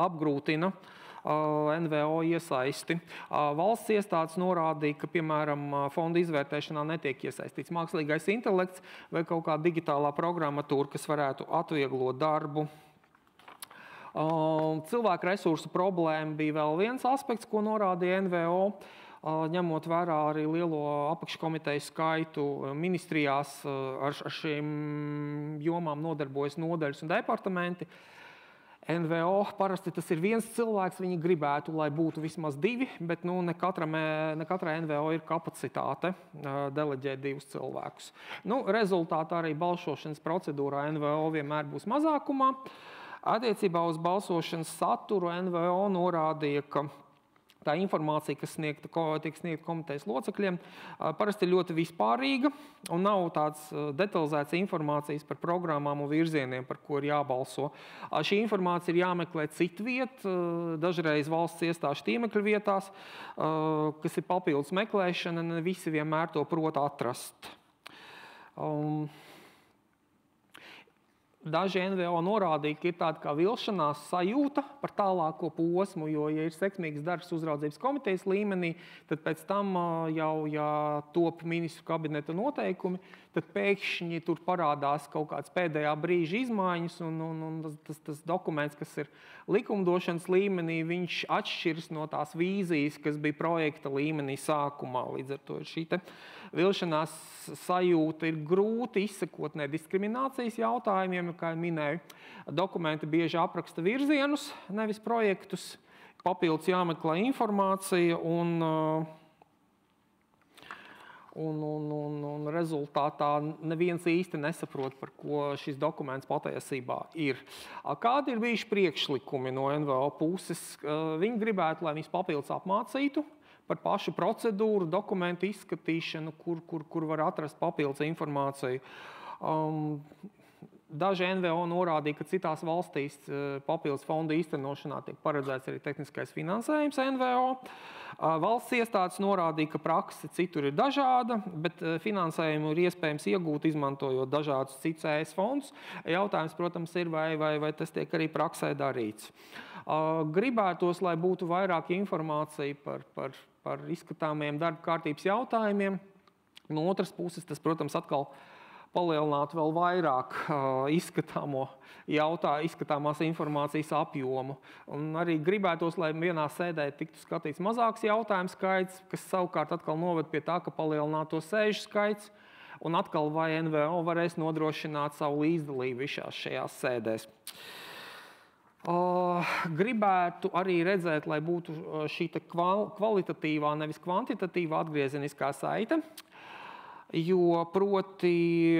apgrūtina NVO iesaisti. Valsts iestādes norādīja, ka, piemēram, fonda izvērtēšanā netiek iesaistīts mākslīgais intelekts vai kaut kāda digitālā programmatūra, kas varētu atvieglot darbu. Cilvēku resursu problēma bija vēl viens aspekts, ko norādīja NVO, ņemot vērā arī lielo apakškomiteju skaitu ministrijās, ar šīm jomām nodarbojas nodaļas un departamenti. NVO parasti tas ir viens cilvēks, viņi gribētu, lai būtu vismaz divi, bet ne katrai NVO ir kapacitāte deleģēt divus cilvēkus. Rezultātā arī balsošanas procedūrā NVO vienmēr būs mazākumā. Attiecībā uz balsošanas saturu NVO norādīja, ka tā informācija, kas tiek sniegta komitejas locekļiem, parasti ir ļoti vispārīga un nav tāds detalizēts informācijas par programmām un virzieniem, par ko ir jābalso. Šī informācija ir jāmeklē citviet, dažreiz valsts iestāžu tīmekļa vietās, kas ir papildus meklēšana, ne visi vienmēr to prot atrast. Daži NVO norādīja, ka ir tāda kā vilšanās sajūta par tālāko posmu, jo, ja ir sekmīgs darbs uzraudzības komitejas līmenī, tad pēc tam jau, ja top ministru kabineta noteikumi, tad pēkšņi tur parādās kaut kāds pēdējā brīža izmaiņas, un tas dokuments, kas ir likumdošanas līmenī, viņš atšķiras no tās vīzijas, kas bija projekta līmenī sākumā. Līdz ar to šī vilšanās sajūta ir grūti izsekot nediskriminācijas jautājumiem, kā jau minēju. Dokumenti bieži apraksta virzienus, nevis projektus, papildus jāmeklē informācija un rezultātā neviens īsti nesaprot, par ko šis dokuments patiesībā ir. Kādi ir bijuši priekšlikumi no NVO puses? Viņi gribētu, lai viņus papildus apmācītu par pašu procedūru, dokumentu izskatīšanu, kur var atrast papildus informāciju. Daži NVO norādīja, ka citās valstīs papildus fonda īstenošanā tiek paredzēts arī tehniskais finansējums NVO. Valsts iestādes norādīja, ka prakse citur ir dažāda, bet finansējumu ir iespējams iegūt, izmantojot dažādus citus ES fondus. Jautājums, protams, ir, vai tas tiek arī praksē darīts. Gribētos, lai būtu vairāk informācija par izskatāmiem darba kārtības jautājumiem. No otras puses, tas, protams, atkal palielināt vēl vairāk izskatāmās informācijas apjomu. Un arī gribētos, lai vienā sēdē tiktu skatīts mazāks jautājumu skaits, kas savukārt atkal noved pie tā, ka palielināto sēžu skaits, un atkal vai NVO varēs nodrošināt savu līdzdalību visās šajās sēdēs. Gribētu arī redzēt, lai būtu šī kvalitatīvā, nevis kvantitatīvā atgriezeniskā saite, jo proti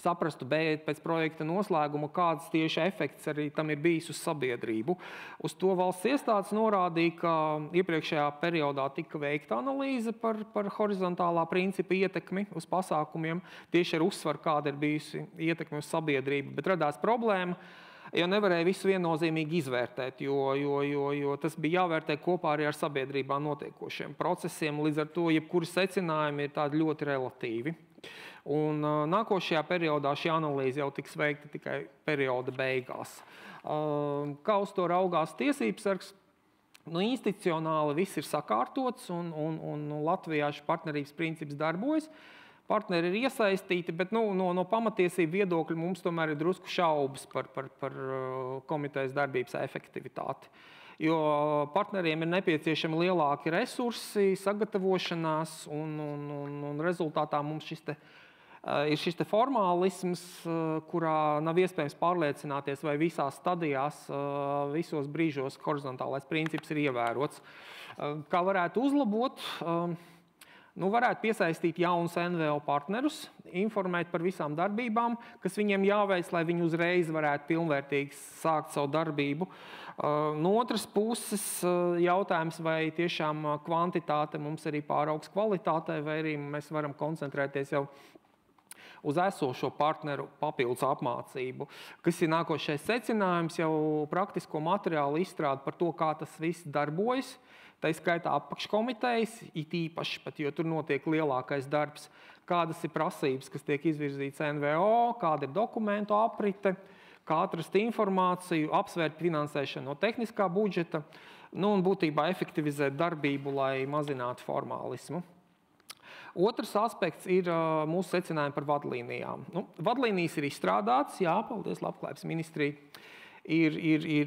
saprastu pēc projekta noslēguma, kāds tieši efekts arī tam ir bijis uz sabiedrību. Uz to valsts iestādes norādīja, ka iepriekšējā periodā tika veikta analīze par horizontālā principa ietekmi uz pasākumiem, tieši ar uzsvaru, kāda ir bijusi ietekme uz sabiedrību, bet radās problēma, jo nevarēja visu viennozīmīgi izvērtēt, jo tas bija jāvērtē kopā arī ar sabiedrībā notiekošiem procesiem. Līdz ar to, jebkuri secinājumi ir tādi ļoti relatīvi. Un nākošajā periodā šī analīze jau tiks veikta tikai perioda beigās. Kā uz to raugās tiesības sargs? Institucionāli viss ir sakārtots un Latvijā šis partnerības princips darbojas. Partneri ir iesaistīti, bet no pamatiesību viedokļa mums tomēr ir drusku šaubas par komitejas darbības efektivitāti. Jo partneriem ir nepieciešami lielāki resursi, sagatavošanās un rezultātā mums ir šis formālisms, kurā nav iespējams pārliecināties, vai visās stadijās, visos brīžos horizontālais princips ir ievērots. Kā varētu uzlabot? Varētu piesaistīt jaunus NVO partnerus, informēt par visām darbībām, kas viņiem jāveic, lai viņi uzreiz varētu pilnvērtīgi sākt savu darbību. No otras puses jautājums, vai tiešām kvantitāte mums arī pāraugs kvalitātei, vai arī mēs varam koncentrēties jau uz esošo partneru papildus apmācību, kas ir nākošais secinājums, jau praktisko materiālu izstrāde par to, kā tas viss darbojas. Tā skaitā apakškomitejas, it īpaši pat, jo tur notiek lielākais darbs, kādas ir prasības, kas tiek izvirzītas NVO, kāda ir dokumentu aprite, kā atrast informāciju, apsvērt finansēšanu no tehniskā budžeta, un būtībā efektivizēt darbību, lai mazinātu formālismu. Otrs aspekts ir mūsu secinājumi par vadlīnijām. Vadlīnijas ir izstrādātas, jā, paldies Labklājības ministrija. Ir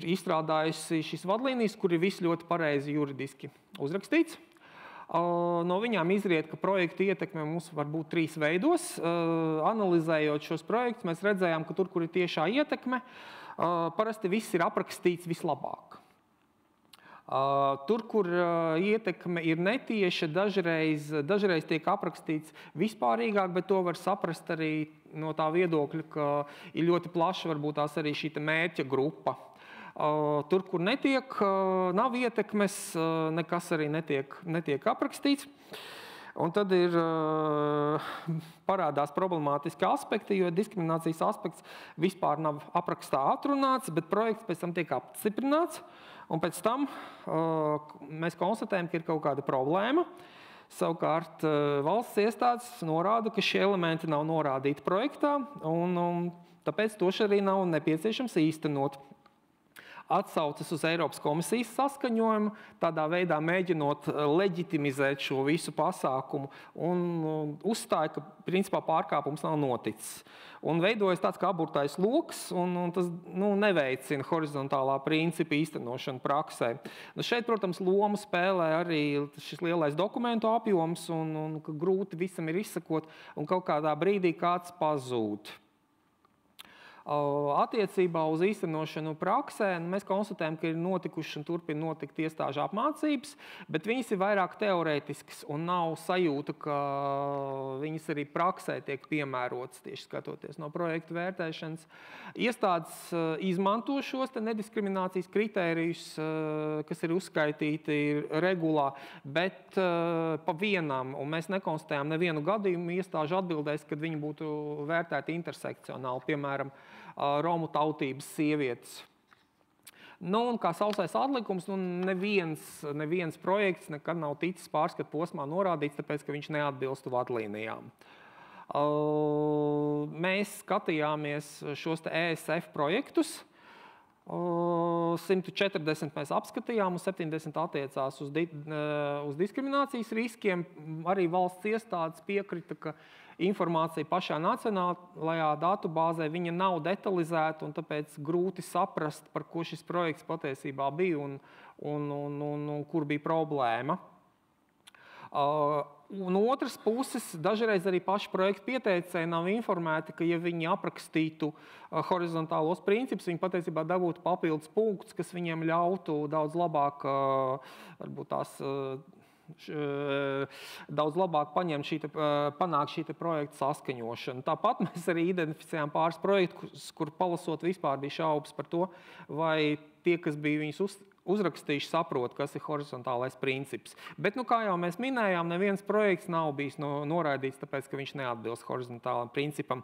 izstrādājusi šīs vadlīnijas, kur ir viss ļoti pareizi juridiski uzrakstīts. No viņām izriet, ka projektu ietekme mums var būt 3 veidos. Analizējot šos projektus, mēs redzējām, ka tur, kur ir tiešā ietekme, parasti viss ir aprakstīts vislabāk. Tur, kur ietekme ir netieša, dažreiz tiek aprakstīts vispārīgāk, bet to var saprast arī no tā viedokļa, ka ir ļoti plaša varbūt tās arī šī mērķa grupa. Tur, kur nav ietekmes, nekas arī netiek aprakstīts. Un tad parādās problemātiski aspekti, jo diskriminācijas aspekts vispār nav aprakstā atrunāts, bet projekts pēc tam tiek apstiprināts. Un pēc tam mēs konstatējam, ka ir kaut kāda problēma. Savukārt valsts iestādes norāda, ka šie elementi nav norādīti projektā, un tāpēc to arī nav nepieciešams īstenot. Atsaucas uz Eiropas komisijas saskaņojumu, tādā veidā mēģinot leģitimizēt šo visu pasākumu un uzstāja, ka principā pārkāpums nav noticis. Un veidojas tāds kā aburtais loks, un tas neveicina horizontālā principa īstenošanu praksē. Šeit, protams, lomu spēlē arī šis lielais dokumentu apjoms, un ka grūti visam ir izsakot, un kaut kādā brīdī kāds pazūd. Attiecībā uz īstenošanu praksē mēs konstatējam, ka ir notikušas un turpina notikt iestāžu apmācības, bet viņas ir vairāk teorētiskas un nav sajūta, ka viņas arī praksē tiek piemērotas, tieši skatoties no projektu vērtēšanas. Iestādes izmanto šos nediskriminācijas kritērijus, kas ir uzskaitīti regulā, bet pa vienam, un mēs nekonstatējām nevienu gadījumu iestāžu atbildēs, kad viņi būtu vērtēti intersekcionāli, piemēram, Romu tautības sievietes. Un kā sausais atlikums, neviens projekts nekad nav ticis pārskatu posmā norādīts, tāpēc, ka viņš neatbilstu vadlīnijām. Mēs skatījāmies šos ESF projektus. 140 mēs apskatījām, un 70 attiecās uz diskriminācijas riskiem. Arī valsts iestādes piekrita, ka informācija pašā nacionālajā datubāzē viņa nav detalizēta, un tāpēc grūti saprast, par ko šis projekts patiesībā bija un kur bija problēma. No otras puses, dažreiz arī paši projektu pieteicēji nav informēti, ka, ja viņi aprakstītu horizontālos principus, viņi patiesībā dabūtu papildus punktus, kas viņiem ļautu daudz labāk, varbūt tās daudz labāk panākt šī projekta saskaņošanu. Tāpat mēs arī identificējām pāris projektus, kur palasot vispār bija šaubas par to, vai tie, kas bija viņus uzrakstījuši, saprot, kas ir horizontālais princips. Bet, kā jau mēs minējām, neviens projekts nav bijis noraidīts, tāpēc, ka viņš neatbilst horizontālam principam.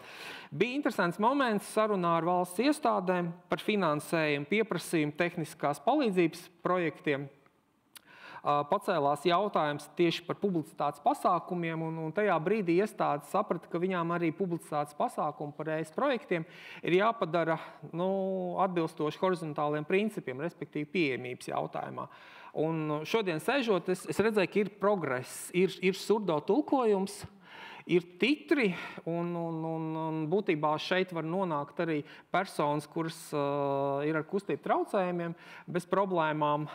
Bija interesants moments sarunā ar valsts iestādēm par finansējumu, pieprasījumu tehniskās palīdzības projektiem. pacēlās jautājums tieši par publicitātes pasākumiem, un tajā brīdī iestādes saprata, ka viņām arī publicitātes pasākumi par ES projektiem ir jāpadara atbilstoši horizontāliem principiem, respektīvi pieejamības jautājumā. Un šodien sēžot, es redzēju, ka ir progress, ir surdo tulkojums, ir titri, un būtībā šeit var nonākt arī personas, kuras ir ar kustību traucējumiem, bez problēmām.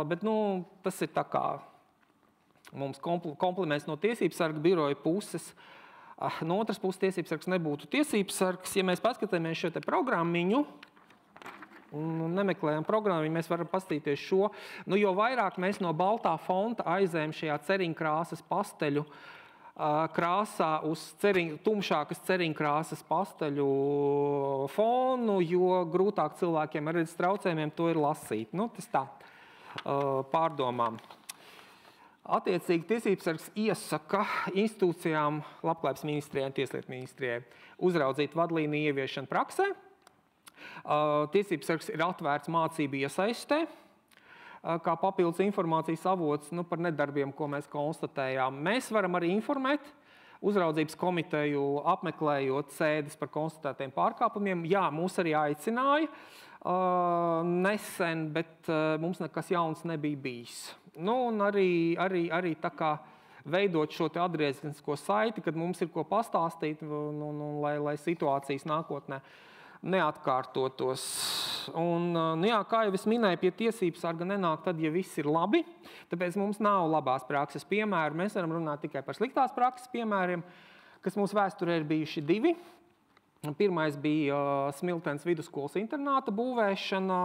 Bet tas ir tā kā mums kompliments no Tiesības sarga biroja puses. No otras puses, Tiesības sargs nebūtu Tiesības sargs. Ja mēs paskatāmies šo te programmiņu un nemeklējam programmiņu, mēs varam paskatīties šo. Jo vairāk mēs no baltā fonta aizējam šajā ceriņkrāsas pasteļu krāsā uz tumšākas ceriņkrāsas pasteļu fonu, jo grūtāk cilvēkiem ar redzes traucējumiem to ir lasīt. Tas tā, pārdomām. Attiecīgi Tiesības sargs iesaka institūcijām, Labklājības ministrijai un Tieslietu ministrijai uzraudzīt vadlīniju ieviešanu praksē. Tiesības sargs ir atvērts mācību iesaistē, kā papildus informācijas avots par nedarbiem, ko mēs konstatējām. Mēs varam arī informēt uzraudzības komiteju, apmeklējot sēdes par konstatētiem pārkāpumiem. Jā, mūs arī aicināja nesen, bet mums nekas jauns nebija bijis. Un arī tā kā veidot šo te atgriezenisko saiti, kad mums ir ko pastāstīt, lai situācijas nākotnē neatkārtotos. Un, kā jau es minēju, pie Tiesības sarga nenāk tad, ja viss ir labi. Tāpēc mums nav labās prakses piemēru. Mēs varam runāt tikai par sliktās prakses piemēriem, kas mūsu vēsturē ir bijuši 2. Pirmais bija Smiltenes vidusskolas internāta būvēšana.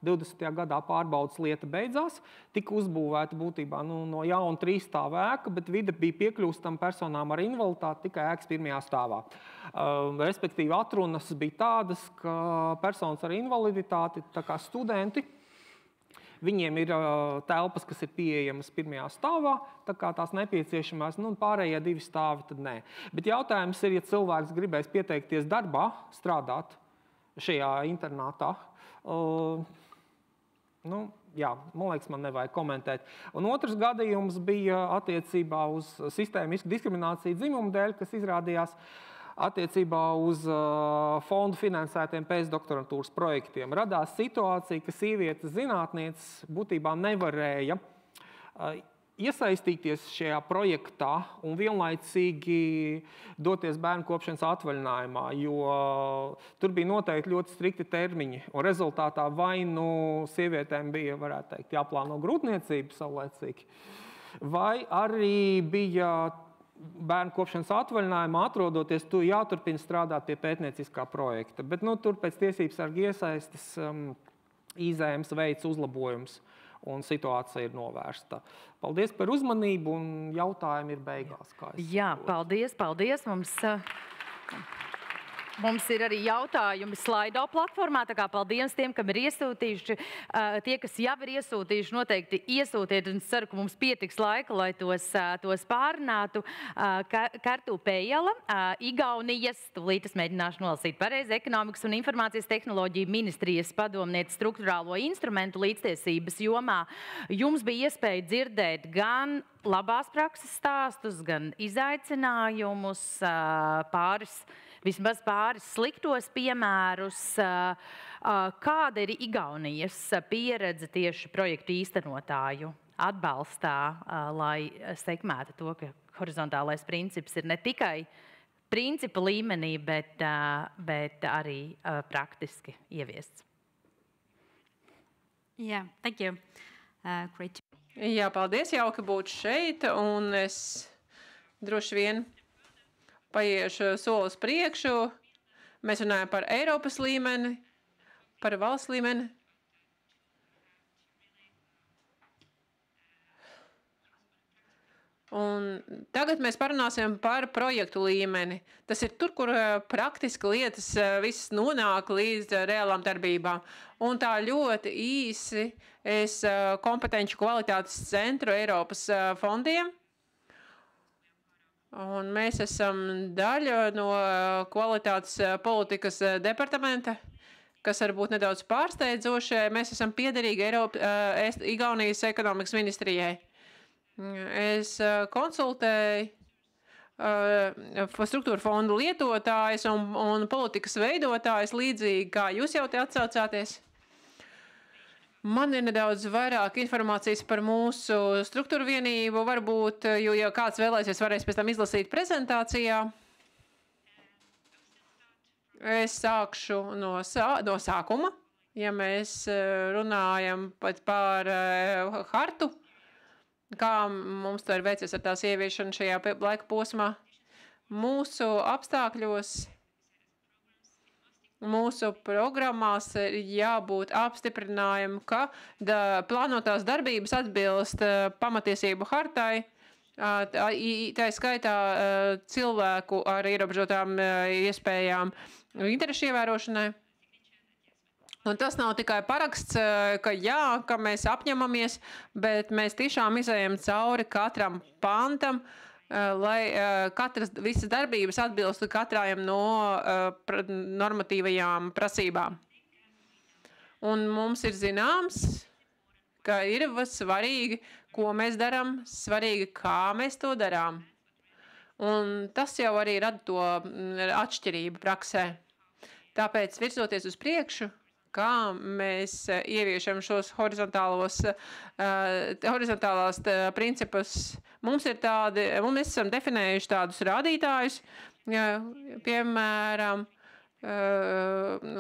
20. gadā pārbaudas lieta beidzās. Tika uzbūvēta būtībā no jauna 3 stāvu ēka, bet vide bija piekļūstama personām ar invaliditāti tikai ēkas 1. stāvā. Respektīvi atrunas bija tādas, ka personas ar invaliditāti, tā kā studenti, viņiem ir telpas, kas ir pieejamas 1. stāvā, tā kā tās nepieciešamās, pārējie 2 stāvi tad nē. Bet jautājums ir, ja cilvēks gribēs pieteikties darbā, strādāt šajā internātā, man liekas, man nevajag komentēt. Un otrs gadījums bija attiecībā uz sistēmisku diskrimināciju dzimumu dēļ, kas izrādījās attiecībā uz fondu finansētiem pēcdoktorantūras projektiem. Radās situācija, ka sievietes zinātnieces būtībā nevarēja iesaistīties šajā projektā un vienlaicīgi doties bērnu kopšanas atvaļinājumā, jo tur bija noteikti ļoti strikti termiņi. Un rezultātā vai sievietēm bija, varētu teikt, jāplāno grūtniecība saulēcīgi, vai arī bija bērnu kopšanas atvaļinājumā atrodoties, tu jāturpina strādāt pie pētnieciskā projekta. Bet tur pēc Tiesības sarga iesaistes IZMs veids uzlabojums un situācija ir novērsta. Paldies par uzmanību un jautājumi ir beigās. Jā, paldies. Mums ir arī jautājumi Slido platformā, tā kā paldies tiem, kam ir iesūtījuši. Tie, kas jau ir iesūtījuši, noteikti iesūtiet, un ceru, ka mums pietiks laika, lai tos pārunātu. Kartu Pējala, Igaunijas, tūlīt es mēģināšu nolasīt pareizi, Ekonomikas un informācijas tehnoloģiju ministrijas padomniece struktūrālo instrumentu līdztiesības jomā. Jums bija iespēja dzirdēt gan labās prakses stāstus, gan izaicinājumus, vismaz pāris sliktos piemērus. Kāda ir Igaunijas pieredze tieši projektu īstenotāju atbalstā, lai sekmētu to, ka horizontālais princips ir ne tikai principa līmenī, bet arī praktiski ieviests? Yeah, thank you. Great. Jā, paldies, jauki būt šeit, un es droši vien paiešu solis priekšu. Mēs runājam par Eiropas līmeni, par valsts līmeni. Un tagad mēs parunāsim par projektu līmeni. Tas ir tur, kur praktiski lietas visas nonāk līdz reālām darbībām. Un tā ļoti īsi es kompetenci kvalitātes centru Eiropas fondiem. Un mēs esam daļa no kvalitātes politikas departamenta. kas varbūt nedaudz pārsteidzoši, mēs esam piederīgi Igaunijas ekonomikas ministrijai. Es konsultēju struktūra fondu lietotājs un politikas veidotājs līdzīgi, kā jūs jau te atsaucāties. Man ir nedaudz vairāk informācijas par mūsu struktūra vienību, varbūt, jo ja kāds vēlēsies, varēs pēc tam izlasīt prezentācijā. Es sākšu no sākuma, ja mēs runājam pat par hartu. Kā mums to ir veicies ar tās ieviešanu šajā laika posmā. Mūsu apstākļos, mūsu programmās ir jābūt apstiprinājumu, ka plānotās darbības atbilst pamatiesību hartai, tā skaitā cilvēku ar ierobežotām iespējām interešu ievērošanai. Un tas nav tikai paraksts, ka jā, ka mēs apņemamies, bet mēs tiešām izējam cauri katram pantam, lai visas darbības atbilstu katrājam no normatīvajām prasībām. Un mums ir zināms, ka ir svarīgi, ko mēs darām, svarīgi, kā mēs to darām. Un tas jau arī rada to atšķirību praksē. Tāpēc virzoties uz priekšu, kā mēs ieviešam šos horizontālās principus. Mēs esam definējuši tādus rādītājus, piemēram,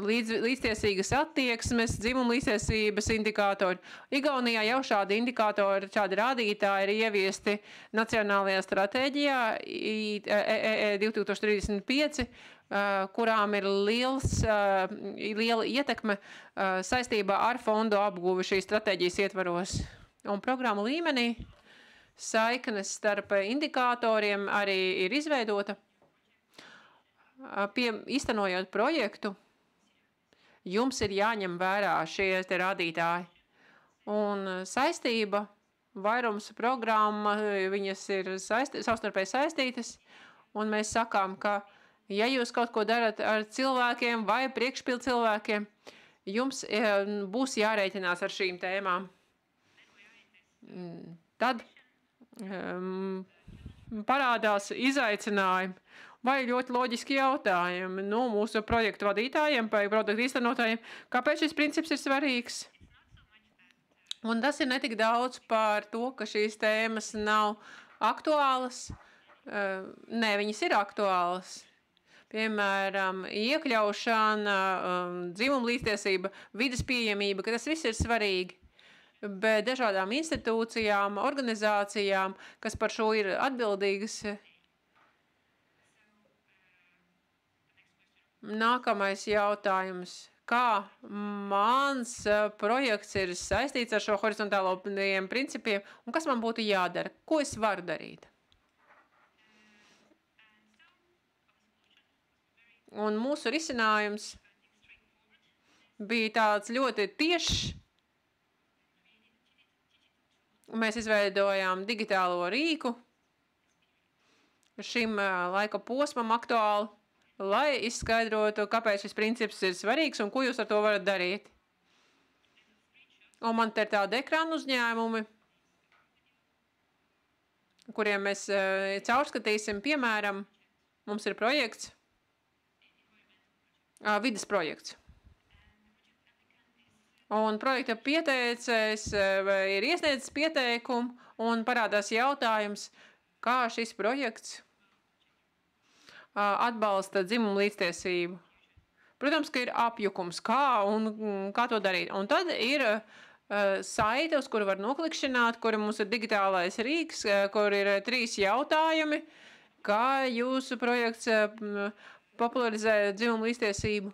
līdztiesīgas attieksmes, dzimuma līdztiesības indikātori. Igaunijā jau šādi indikātori, šādi rādītāji ir ieviesti Nacionālajā stratēģijā 2035, kurām ir liela ietekme saistībā ar fondu apguvi šīs stratēģijas ietvaros. Un programmu līmenī saiknes starp indikātoriem arī ir izveidota. Īstenojot projektu, jums ir jāņem vērā šie te rādītāji. Un saistība, vairums programma, viņas ir savstarpēji saistītas, un mēs sakām, ka ja jūs kaut ko darat ar cilvēkiem vai priekšpildu cilvēkiem, jums būs jārēķinās ar šīm tēmām. Tad parādās izaicinājumi vai ļoti loģiski jautājumi no mūsu projektu vadītājiem vai produktu īstenotājiem, kāpēc šis princips ir svarīgs. Un tas ir netik daudz par to, ka šīs tēmas nav aktuālas. Nē, viņas ir aktuālas. Piemēram, iekļaušana, dzimuma līdztiesība, vides pieejamība, ka tas viss ir svarīgi. Bet dažādām institūcijām, organizācijām, kas par šo ir atbildīgas. Nākamais jautājums. Kā mans projekts ir saistīts ar šo horizontālajiem principiem un kas man būtu jādara? Ko es varu darīt? Un mūsu risinājums bija tāds ļoti tiešs. Mēs izveidojām digitālo rīku šim laika posmam aktuāli, lai izskaidrotu, kāpēc šis princips ir svarīgs un ko jūs ar to varat darīt. Un man te ir tādi ekrānu uzņēmumi, kuriem mēs caurskatīsim, piemēram, mums ir projekts, vides projekts. Un projekta pieteicējs ir iesniedzis pieteikumu un parādās jautājums, kā šis projekts atbalsta dzimumu līdztiesību. Protams, ka ir apjukums, kā to darīt. Un tad ir saite, uz kuru var noklikšķināt, kura mums ir digitālais rīks, kur ir 3 jautājumi, kā jūsu projekts popularizē dzimumu līdztiesību.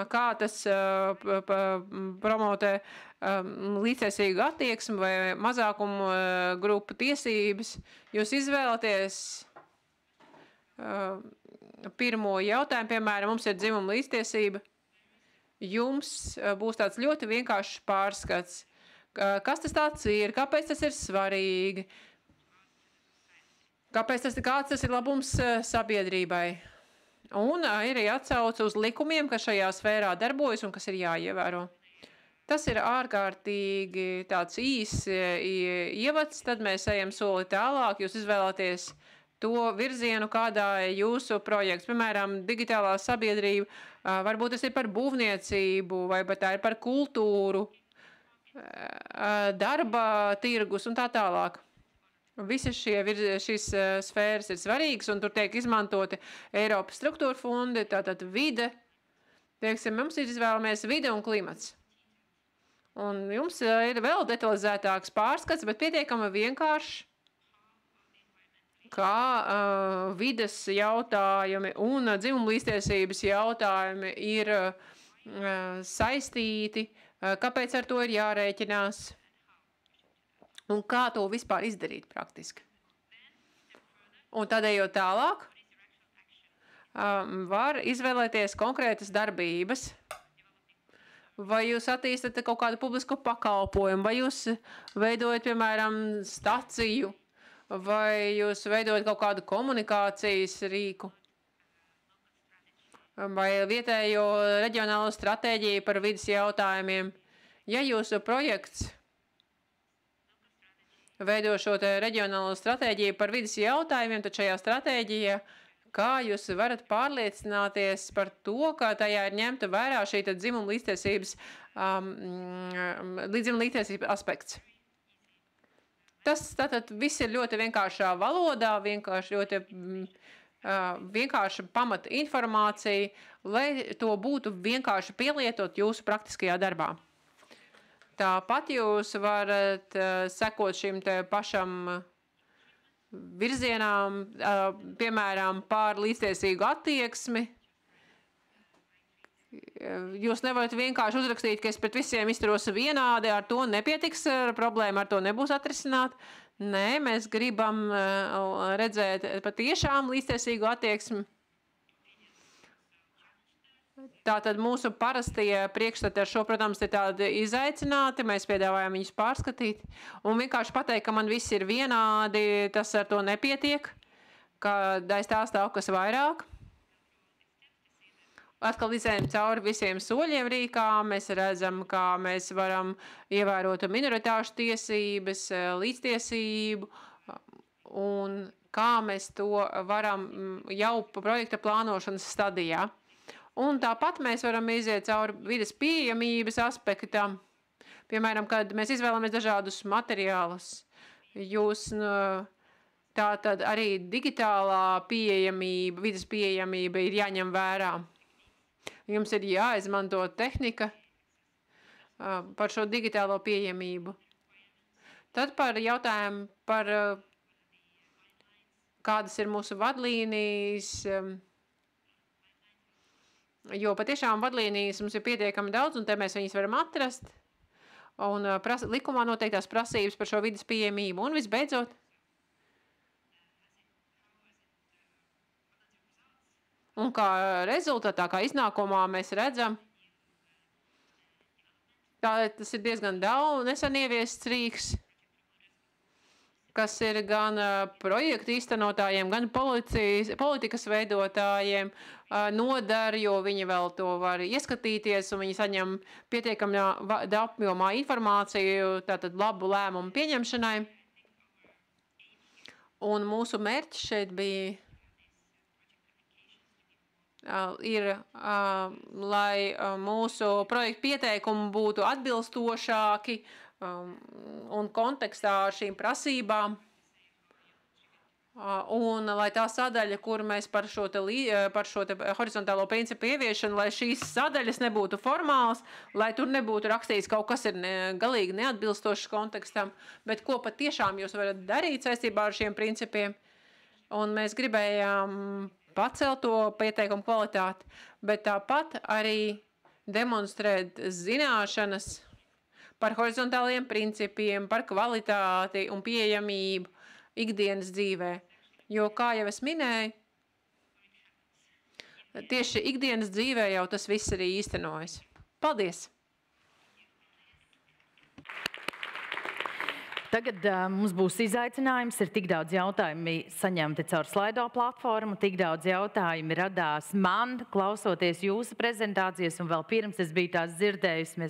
Kā tas promotē līdztiesīgu attieksmi vai mazākumu grupu tiesības. Jūs izvēlaties pirmo jautājumu, piemēram, mums ir dzimuma līdztiesība. Jums būs tāds ļoti vienkāršs pārskats. Kas tas tāds ir? Kāpēc tas ir svarīgi? Kāds tas ir labums sabiedrībai? Un ir arī atsauce uz likumiem, kas šajā sfērā darbojas un kas ir jāievēro. Tas ir ārkārtīgi tāds īss ievads, tad mēs ejam soli tālāk, jūs izvēlaties to virzienu, kādā jūsu projekts, piemēram, digitālā sabiedrība, varbūt tas ir par būvniecību, vai pat tā ir par kultūru, darba tirgus un tā tālāk. Visas šīs sfēras ir svarīgas, un tur tiek izmantoti Eiropas struktūra fondi, tātad vide. Teiksim, mums ir izvēlamies vide un klimats. Un jums ir vēl detalizētāks pārskats, bet pietiekami vienkārši, kā vides jautājumi un dzimumlīstiesības jautājumi ir saistīti, kāpēc ar to ir jārēķinās un kā to vispār izdarīt praktiski. Un tādējot tālāk, var izvēlēties konkrētas darbības, vai jūs attīstat kaut kādu publisku pakalpojumu, vai jūs veidojat, piemēram, staciju, vai jūs veidojat kaut kādu komunikācijas rīku, vai vietējo reģionālo stratēģiju par vidas jautājumiem. Ja jūsu projekts veido šo reģionālo stratēģiju par vidas jautājumiem, tad šajā stratēģijā kā jūs varat pārliecināties par to, ka tajā ir ņemta vērā šī dzimuma līdztiesības aspekts. Tas tātad viss ir ļoti vienkāršā valodā, ļoti vienkārša pamata informācija, lai to būtu vienkārši pielietot jūsu praktiskajā darbā. Tāpat jūs varat sekot šim te pašam virzienām, piemēram, pār līdztiesīgu attieksmi. Jūs nevarat vienkārši uzrakstīt, ka es pret visiem izturos vienādi, ar to nepietiks, problēma ar to nebūs atrisināt. Nē, mēs gribam redzēt patiešām līdztiesīgu attieksmi. Tātad mūsu parastie priekšstati ar šo, protams, ir tādi izaicināti, mēs piedāvājam viņus pārskatīt. Un vienkārši pateikt, ka man viss ir vienādi, tas ar to nepietiek, ka aiz tā stāv kas vairāk. Atkal izējam cauri visiem soļiem rīkā, mēs redzam, kā mēs varam ievērot minoritāšu tiesības, līdztiesību, un kā mēs to varam jau projekta plānošanas stadijā. Un tāpat mēs varam iziet cauri vides pieejamības aspektam. Piemēram, kad mēs izvēlamies dažādus materiālus, jūs tātad arī digitālā pieejamība, vides pieejamība ir jāņem vērā. Jums ir jāizmanto tehnika par šo digitālo pieejamību. Tad par jautājumu par kādas ir mūsu vadlīnijas, jo patiešām vadlīnijas mums ir pietiekami daudz, un te mēs viņas varam atrast. Un likumā noteiktās prasības par šo vides pieejamību. Un visbeidzot, un kā rezultātā, kā iznākumā mēs redzam, tas ir diezgan daudz nesen ieviests rīks, kas ir gan projektu īstenotājiem, gan politikas veidotājiem nodar, jo viņi vēl to var ieskatīties un viņi saņem pietiekami apjomā informāciju, tātad labu lēmumu pieņemšanai. Un mūsu mērķis šeit bija lai mūsu projektu pieteikumi būtu atbilstošāki un kontekstā ar šīm prasībām. Un lai tā sadaļa, kur mēs par šo te horizontālo principu ieviešanu, lai šīs sadaļas nebūtu formāls, lai tur nebūtu rakstīts kaut kas ir galīgi neatbilstošs kontekstam, bet ko patiešām jūs varat darīt saistībā ar šiem principiem. Un mēs gribējām pacelt to pieteikumu kvalitāti, bet tāpat arī demonstrēt zināšanas par horizontāliem principiem, par kvalitāti un pieejamību ikdienas dzīvē. Jo, kā jau es minēju, tieši ikdienas dzīvē jau tas viss arī īstenojas. Paldies! Tagad mums būs izaicinājums, ir tik daudz jautājumi saņemti caur Slido platformu, tik daudz jautājumi radās man, klausoties jūsu prezentācijas, un vēl pirms es biju tās dzirdējusi,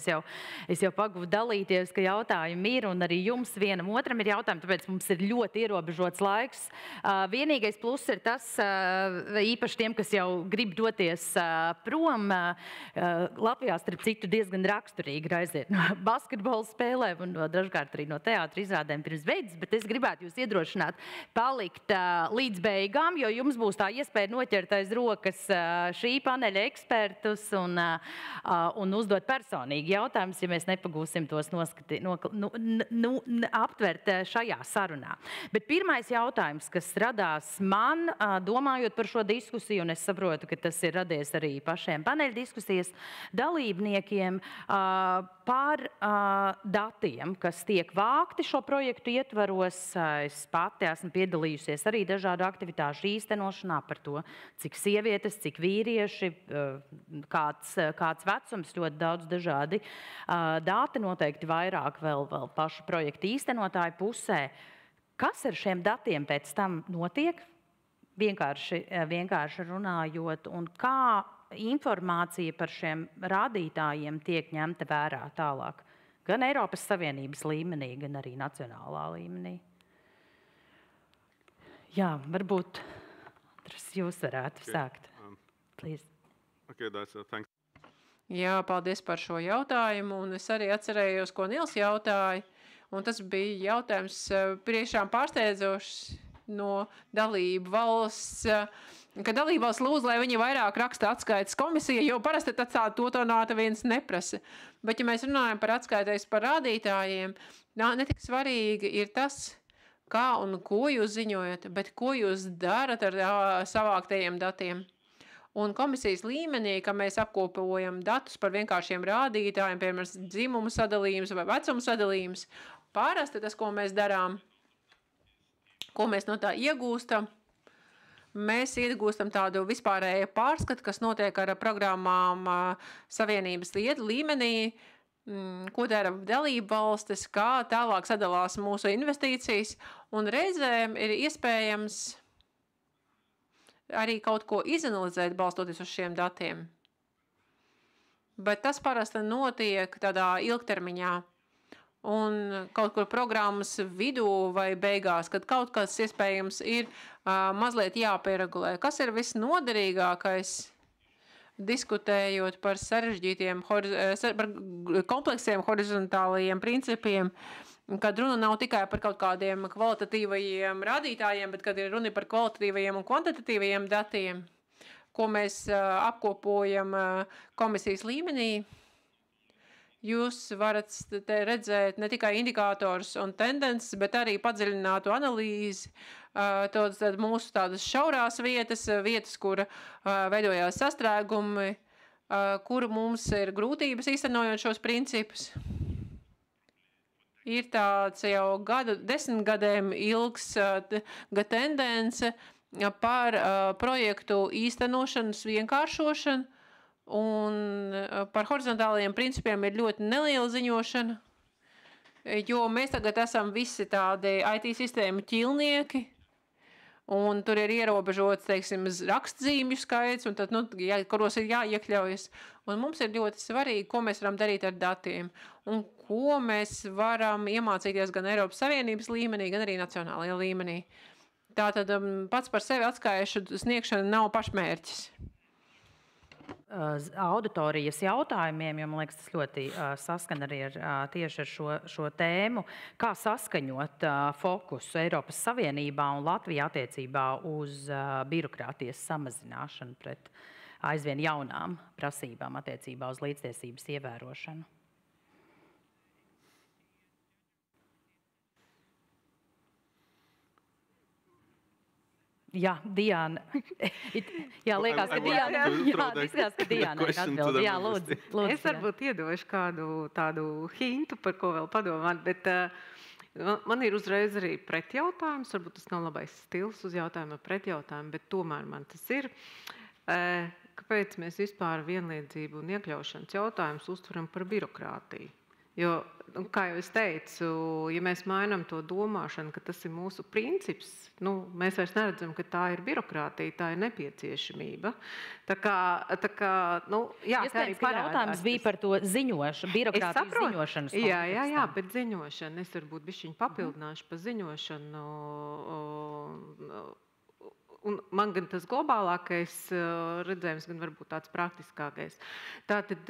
es jau paguvu dalīties, ka jautājumi ir, un arī jums vienam otram ir jautājumi, tāpēc mums ir ļoti ierobežots laiks. Vienīgais pluss ir tas, īpaši tiem, kas jau grib doties prom, Latvijā, starp citu, diezgan raksturīgi aiziet no basketbola spēlēm un dažkārt arī no teātra izrādēm pirms beidzas, bet es gribētu jūs iedrošināt palikt līdz beigām, jo jums būs tā iespēja noķert aiz rokas šī paneļa ekspertus un uzdot personīgi jautājumus, ja mēs nepagūsim tos aptvert šajā sarunā. Bet pirmais jautājums, kas radās man, domājot par šo diskusiju, un es saprotu, ka tas ir radies arī pašiem paneļa diskusijas dalībniekiem, par datiem, kas tiek vākti šo projektu ietvaros. Es pati esmu piedalījusies arī dažādu aktivitāšu īstenošanā par to, cik sievietes, cik vīrieši, kāds vecums, ļoti daudz dažādi dati, noteikti vairāk vēl pašu projektu īstenotāju pusē. Kas ar šiem datiem pēc tam notiek? Vienkārši runājot, un kā informācija par šiem rādītājiem tiek ņemta vērā tālāk, gan Eiropas Savienības līmenī, gan arī nacionālā līmenī. Jā, varbūt jūs varētu sākt. Please. Okay, thanks. Jā, paldies par šo jautājumu, un es arī atcerējos, ko Nils jautāja, un tas bija jautājums priekšām pārsteidzošs no dalību valsts, ka dalībvalsts lūdz, lai viņi vairāk raksta atskaites komisija, jo parasti to neviens neprasa. Bet, ja mēs runājam par atskaites par rādītājiem, netik svarīgi ir tas, kā un ko jūs ziņojat, bet ko jūs darat ar savāktajiem datiem. Un komisijas līmenī, ka mēs apkopojam datus par vienkāršiem rādītājiem, piemēram, dzimumu sadalījums vai vecumu sadalījums, parasti tas, ko mēs darām, ko mēs no tā iegūstam, mēs iegūstam tādu vispārēju pārskatu, kas notiek ar programmām Savienības līmenī, ko dara dalība valstis, kā tālāk sadalās mūsu investīcijas, un reizēm ir iespējams arī kaut ko izanalizēt, balstoties uz šiem datiem. Bet tas parasti notiek tādā ilgtermiņā. Un kaut kur programmas vidū vai beigās, kad kaut kas iespējams ir mazliet jāpieregulē. Kas ir visnoderīgākais, diskutējot par sarežģītiem, par kompleksiem horizontālajiem principiem, kad runa nav tikai par kaut kādiem kvalitatīvajiem rādītājiem, bet kad ir runa par kvalitatīvajiem un kvantitatīvajiem datiem, ko mēs apkopojam komisijas līmenī. Jūs varat te redzēt ne tikai indikātors un tendences, bet arī padziļinātu analīzi, mūsu tādas šaurās vietas, kur veidojās sastrēgumi, kur mums ir grūtības īstenojot šos principus. Ir tāds jau 10 gadiem ilgs tendence par projektu īstenošanas vienkāršošanu, un par horizontālajiem principiem ir ļoti neliela ziņošana, jo mēs tagad esam visi tādi IT sistēmu ķilnieki, un tur ir ierobežots, teiksim, rakstzīmju skaits, un tad, kuros ir jāiekļaujas. Un mums ir ļoti svarīgi, ko mēs varam darīt ar datiem, un ko mēs varam iemācīties gan Eiropas Savienības līmenī, gan arī nacionālajā līmenī. Tātad pats par sevi atskaišu sniegšana nav pašmērķis. Auditorijas jautājumiem, jo, man liekas, tas ļoti saskan arī tieši ar šo tēmu, kā saskaņot fokusu Eiropas Savienībā un Latvijā attiecībā uz birokrātijas samazināšanu pret aizvien jaunām prasībām attiecībā uz līdztiesības ievērošanu. Jā, Diana. Jā, liekas, ka Diana. Jā, izskatās, ka Diana ir atbildi. Jā, lūdzu. Es varbūt iedošu kādu tādu hintu, par ko vēl padomāt, bet man ir uzreiz arī pretjautājums. Varbūt tas nav labais stils uz jautājumu ar pretjautājumu, bet tomēr man tas ir. Kāpēc mēs vispār vienlīdzību un iekļaušanas jautājumus uztveram par birokrātiju? Jo, kā jau es teicu, ja mēs mainām to domāšanu, ka tas ir mūsu princips, mēs vairs neredzam, ka tā ir birokrātija, tā ir nepieciešamība. Tā kā jā, tā arī parādās. Jautājums bija par to birokrātijas ziņošanas. Jā, bet ziņošana. Es varbūt bišķiņu papildināšu par ziņošanu. Un man gan tas globālākais redzējums, gan varbūt tāds praktiskākais. Tātad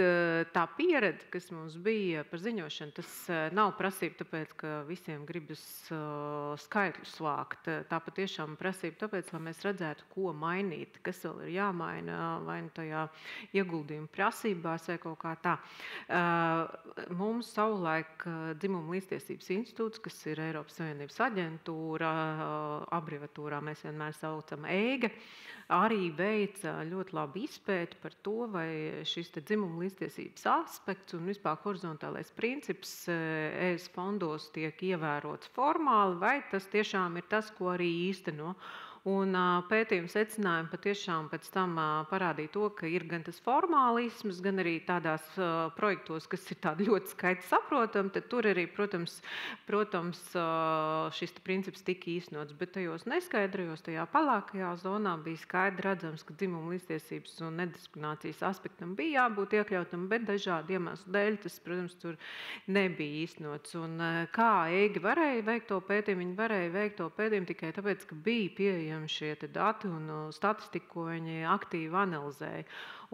tā pieredze, kas mums bija par ziņošanu, tas nav prasība tāpēc, ka visiem gribas skaitļus vākt. Tā patiešām prasība tāpēc, lai mēs redzētu, ko mainīt, kas vēl ir jāmaina, vai nu tajā ieguldījuma prasībās vai kaut kā tā. Mums savulaik Dzimuma līdztiesības institūts, kas ir Eiropas Savienības aģentūra, abreviatūrā mēs vienmēr saucam EIGA, arī veica ļoti labu izpēti par to, vai šis dzimuma līdztiesības aspekts un vispār horizontālais princips ES fondos tiek ievērots formāli, vai tas tiešām ir tas, ko arī īsteno. Un pētījums secinājumi patiešām pēc tam parādīja to, ka ir gan tas formālisms, gan arī tādās projektos, kas ir tādi ļoti skaidri saprotami, tad tur arī, protams, šis princips tika īstenots, bet tajos neskaidrajos, tajā palākajā zonā bija skaidri redzams, ka dzimuma līdztiesības un nediskriminācijas aspektam bija jābūt iekļautam, bet dažādu iemeslu dēļ tas, protams, tur nebija īstenots. Un kā EIGA varēja veikt to pētījumu? Viņi varēja veikt to pētījumu tikai tāpēc, ka bija pieejami šie dati un statistiku, ko viņi aktīvi analizēja.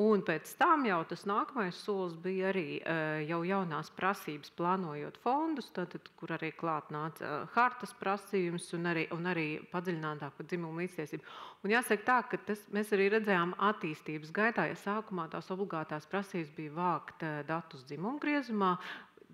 Un pēc tam jau tas nākamais solis bija arī jau jaunās prasības plānojot fondus, tātad, kur arī klāt nāca hartas prasījums un arī padziļinātāk par dzimumu līdztiesību. Un jāsaka tā, ka mēs arī redzējām attīstības gaitā, ja sākumā tās obligātās prasības bija vākt datus dzimumgriezumā,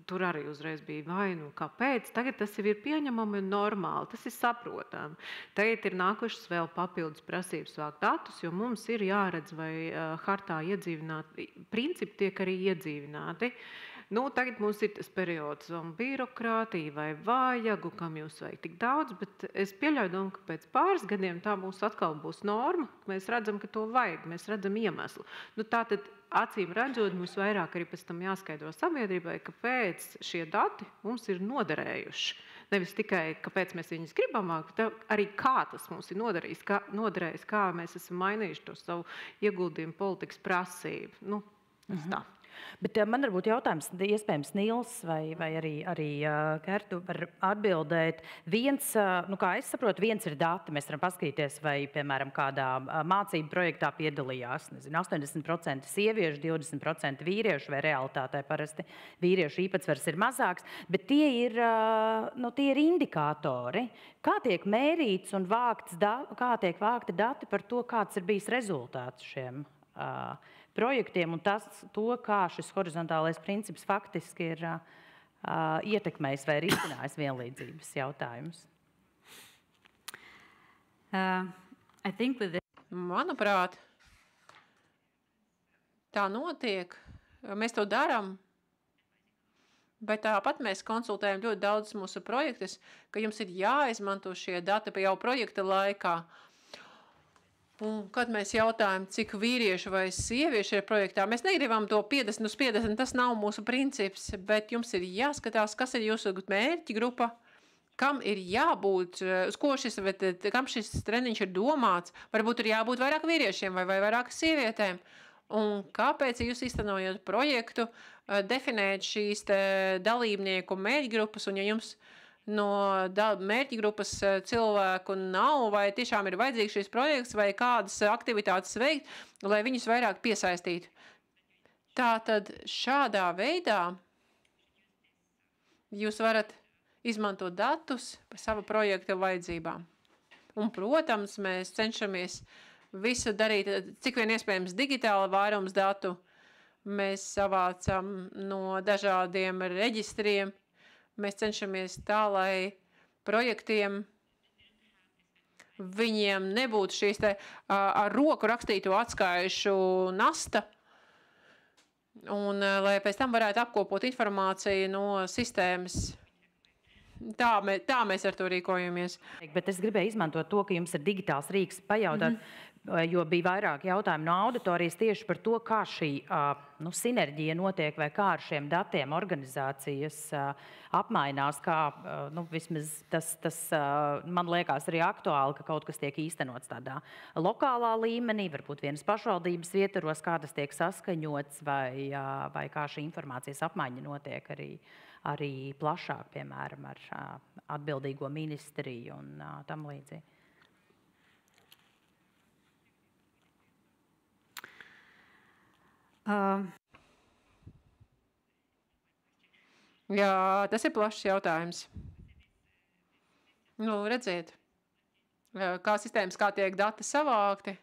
tur arī uzreiz bija vainu, kāpēc. Tagad tas jau ir pieņemami un normāli, tas ir saprotami. Tagad ir nākušas vēl papildus prasības vākt datus, jo mums ir jāredz, vai hartā iedzīvināti, principi tiek arī iedzīvināti. Tagad mums ir tas periods birokrātija vai vājagu, kam jūs vajag tik daudz, bet es pieļauju domu, ka pēc pāris gadiem tā mums atkal būs norma. Mēs redzam, ka to vajag, mēs redzam iemeslu. Tātad acīm redzot, mums vairāk arī pēc tam jāskaidro sabiedrībai, kāpēc šie dati mums ir noderējuši. Nevis tikai, kāpēc mēs viņus gribam, bet arī kā tas mums ir noderējis, kā mēs esam mainījuši to savu ieguldījumu politikas prasību. Tā. Bet man varbūt jautājums, iespējams, Nils vai arī Kertu var atbildēt. Kā es saprotu, viens ir dati. Mēs varam paskatīties, vai, piemēram, kādā mācību projektā piedalījās, 80% sieviešu, 20% vīriešu, vai realitātē parasti vīriešu īpatsvars ir mazāks, bet tie ir indikātori. Kā tiek mērīts un kā tiek vākti dati par to, kāds ir bijis rezultāts šiem projektiem un to, kā šis horizontālais princips faktiski ir ietekmējis vai risinājis vienlīdzības jautājumus? Manuprāt, tā notiek. Mēs to darām, bet tāpat mēs konsultējam ļoti daudz mūsu projektus, ka jums ir jāizmanto šie dati jau projekta laikā. Un, kad mēs jautājam, cik vīrieši vai sievieši ir projektā, mēs negribam to 50 uz 50, tas nav mūsu princips, bet jums ir jāskatās, kas ir jūsu mērķi grupa, kam ir jābūt, uz ko kam šis treniņš ir domāts, varbūt ir jābūt vairāk vīriešiem vai vairāk sievietēm. Un kāpēc jūs iztenojat projektu, definēt šīs dalībnieku mērķgrupas, un ja jums no mērķi grupas cilvēku nav, vai tiešām ir vajadzīgs šis projekts, vai kādas aktivitātes veikt, lai viņus vairāk piesaistītu. Tātad šādā veidā jūs varat izmantot datus par savu projekta vajadzībām. Un, protams, mēs cenšamies visu darīt, cik vien iespējams digitāli vairums datu. Mēs savācam no dažādiem reģistriem. Mēs cenšamies tā, lai projektiem viņiem nebūtu šīs ar roku rakstīto atskaišu nasta, un lai pēc tam varētu apkopot informāciju no sistēmas. Tā mēs ar to rīkojamies. Bet es gribēju izmantot to, ka jums ir digitāls rīks, pajautāt, jo bija vairāk jautājumu no auditorijas tieši par to, kā šī sinerģija notiek vai kā ar šiem datiem organizācijas apmainās, kā vismaz tas man liekas arī aktuāli, ka kaut kas tiek īstenots tādā lokālā līmenī, varbūt vienas pašvaldības ietvaros, kā tas tiek saskaņots vai kā šī informācijas apmaiņa notiek arī plašāk, piemēram, ar atbildīgo ministriju un tam līdzīgi. Jā, tas ir plašs jautājums. Redziet, kā sistēmas, kā tiek dati savākti,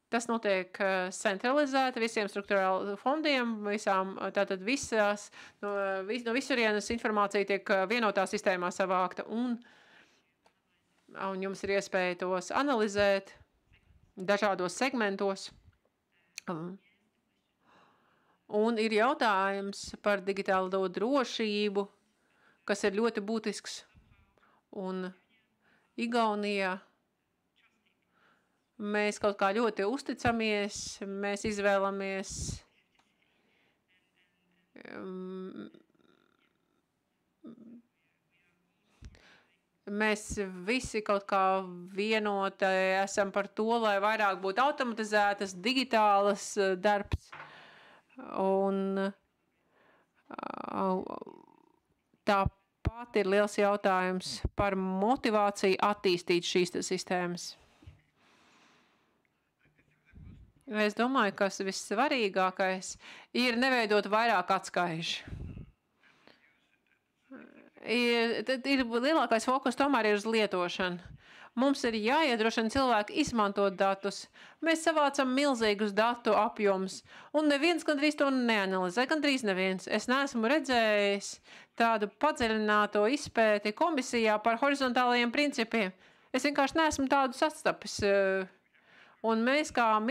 tas notiek centralizēti visiem struktūrālu fondiem, tātad no visurienes informācija tiek vienotā sistēmā savākta, un jums ir iespēja tos analizēt dažādos segmentos. Un ir jautājums par digitālo drošību, kas ir ļoti būtisks. Un Igaunijā mēs kaut kā ļoti uzticamies, mēs izvēlamies mēs visi kaut kā vienoti esam par to, lai vairāk būtu automatizētas, digitālas darbs. Un tāpat ir liels jautājums par motivāciju attīstīt šīs sistēmas. Es domāju, kas vissvarīgākais ir neveidot vairāk atskaišu. Ir lielākais fokus tomēr ir uz lietošanu. Mums ir jāiedrošina cilvēki izmantot datus. Mēs savācam milzīgus datu apjomus, un neviens gandrīz to neanalizē, gandrīz neviens. Es neesmu redzējis tādu padziļināto izpēti komisijā par horizontālajiem principiem. Es vienkārši neesmu tādu sastapis. Un mēs kā ar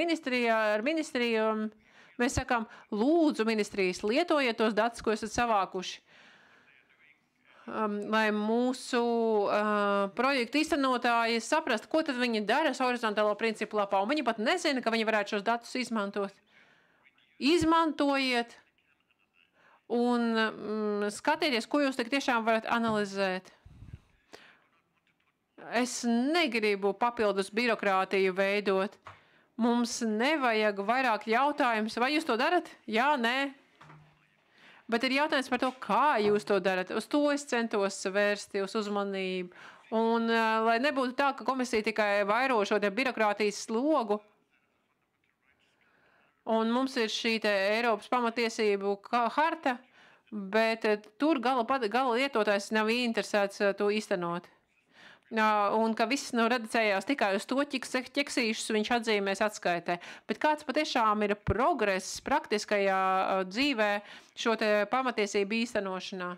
ministrijām, mēs sakām, lūdzu ministrijas, lietojiet tos datus, ko esat savākuši. Lai mūsu projektu īstenotāji saprastu, ko tad viņi dara horizontālo principu lapā. Un viņi pat nezina, ka viņi varētu šos datus izmantot. Izmantojiet un skatieties, ko jūs tiešām varat analizēt. Es negribu papildus birokrātiju veidot. Mums nevajag vairāk jautājumus. Vai jūs to darat? Jā, nē. Bet ir jautājums par to, kā jūs to darat. Uz to es centos vērsti uz uzmanību. Un lai nebūtu tā, ka komisija tikai vairo šo te birokrātijas slogu. Un mums ir šī te Eiropas pamatiesību harta, bet tur gala lietotājs nav interesēts to īstenot. Un ka viss reducējās tikai uz to, cik ķeksīšus viņš atzīmēs atskaitē. Bet kāds patiešām ir progress praktiskajā dzīvē šo te pamatiesību īstenošanā.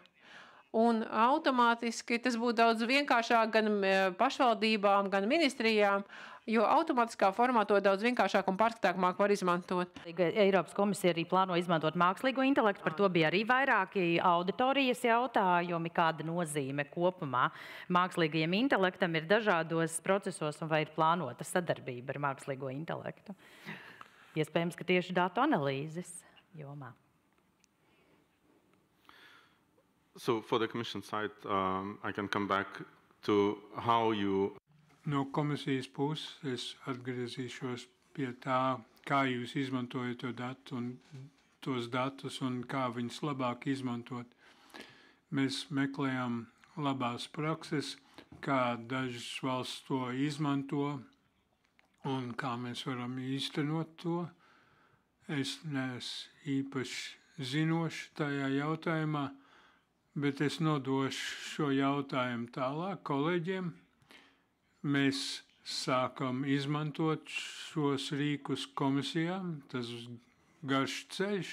Un automātiski tas būtu daudz vienkāršāk gan pašvaldībām, gan ministrijām, jo automātiskā formā to daudz vienkāršāk un pārskatāmāk var izmantot. Eiropas komisija arī plāno izmantot mākslīgo intelektu, par to bija arī vairāki auditorijas jautājumi, kāda nozīme kopumā mākslīgajam intelektam ir dažādos procesos un vai ir plānota sadarbība ar mākslīgo intelektu. Iespējams, ka tieši datu analīzes jomā. So for the Commission side, I can come back to how you... No komisijas puses es atgriezīšos pie tā, kā jūs izmantojat to datu un tos datus un kā viņus labāk izmantot. Mēs meklējam labās prakses, kā dažas valsts to izmanto un kā mēs varam īstenot to. Es neesmu īpaši zinošs tajā jautājumā, bet es nodošu šo jautājumu tālāk kolēģiem. Mēs sākam izmantot šos rīkus komisijām, tas garš ceļš.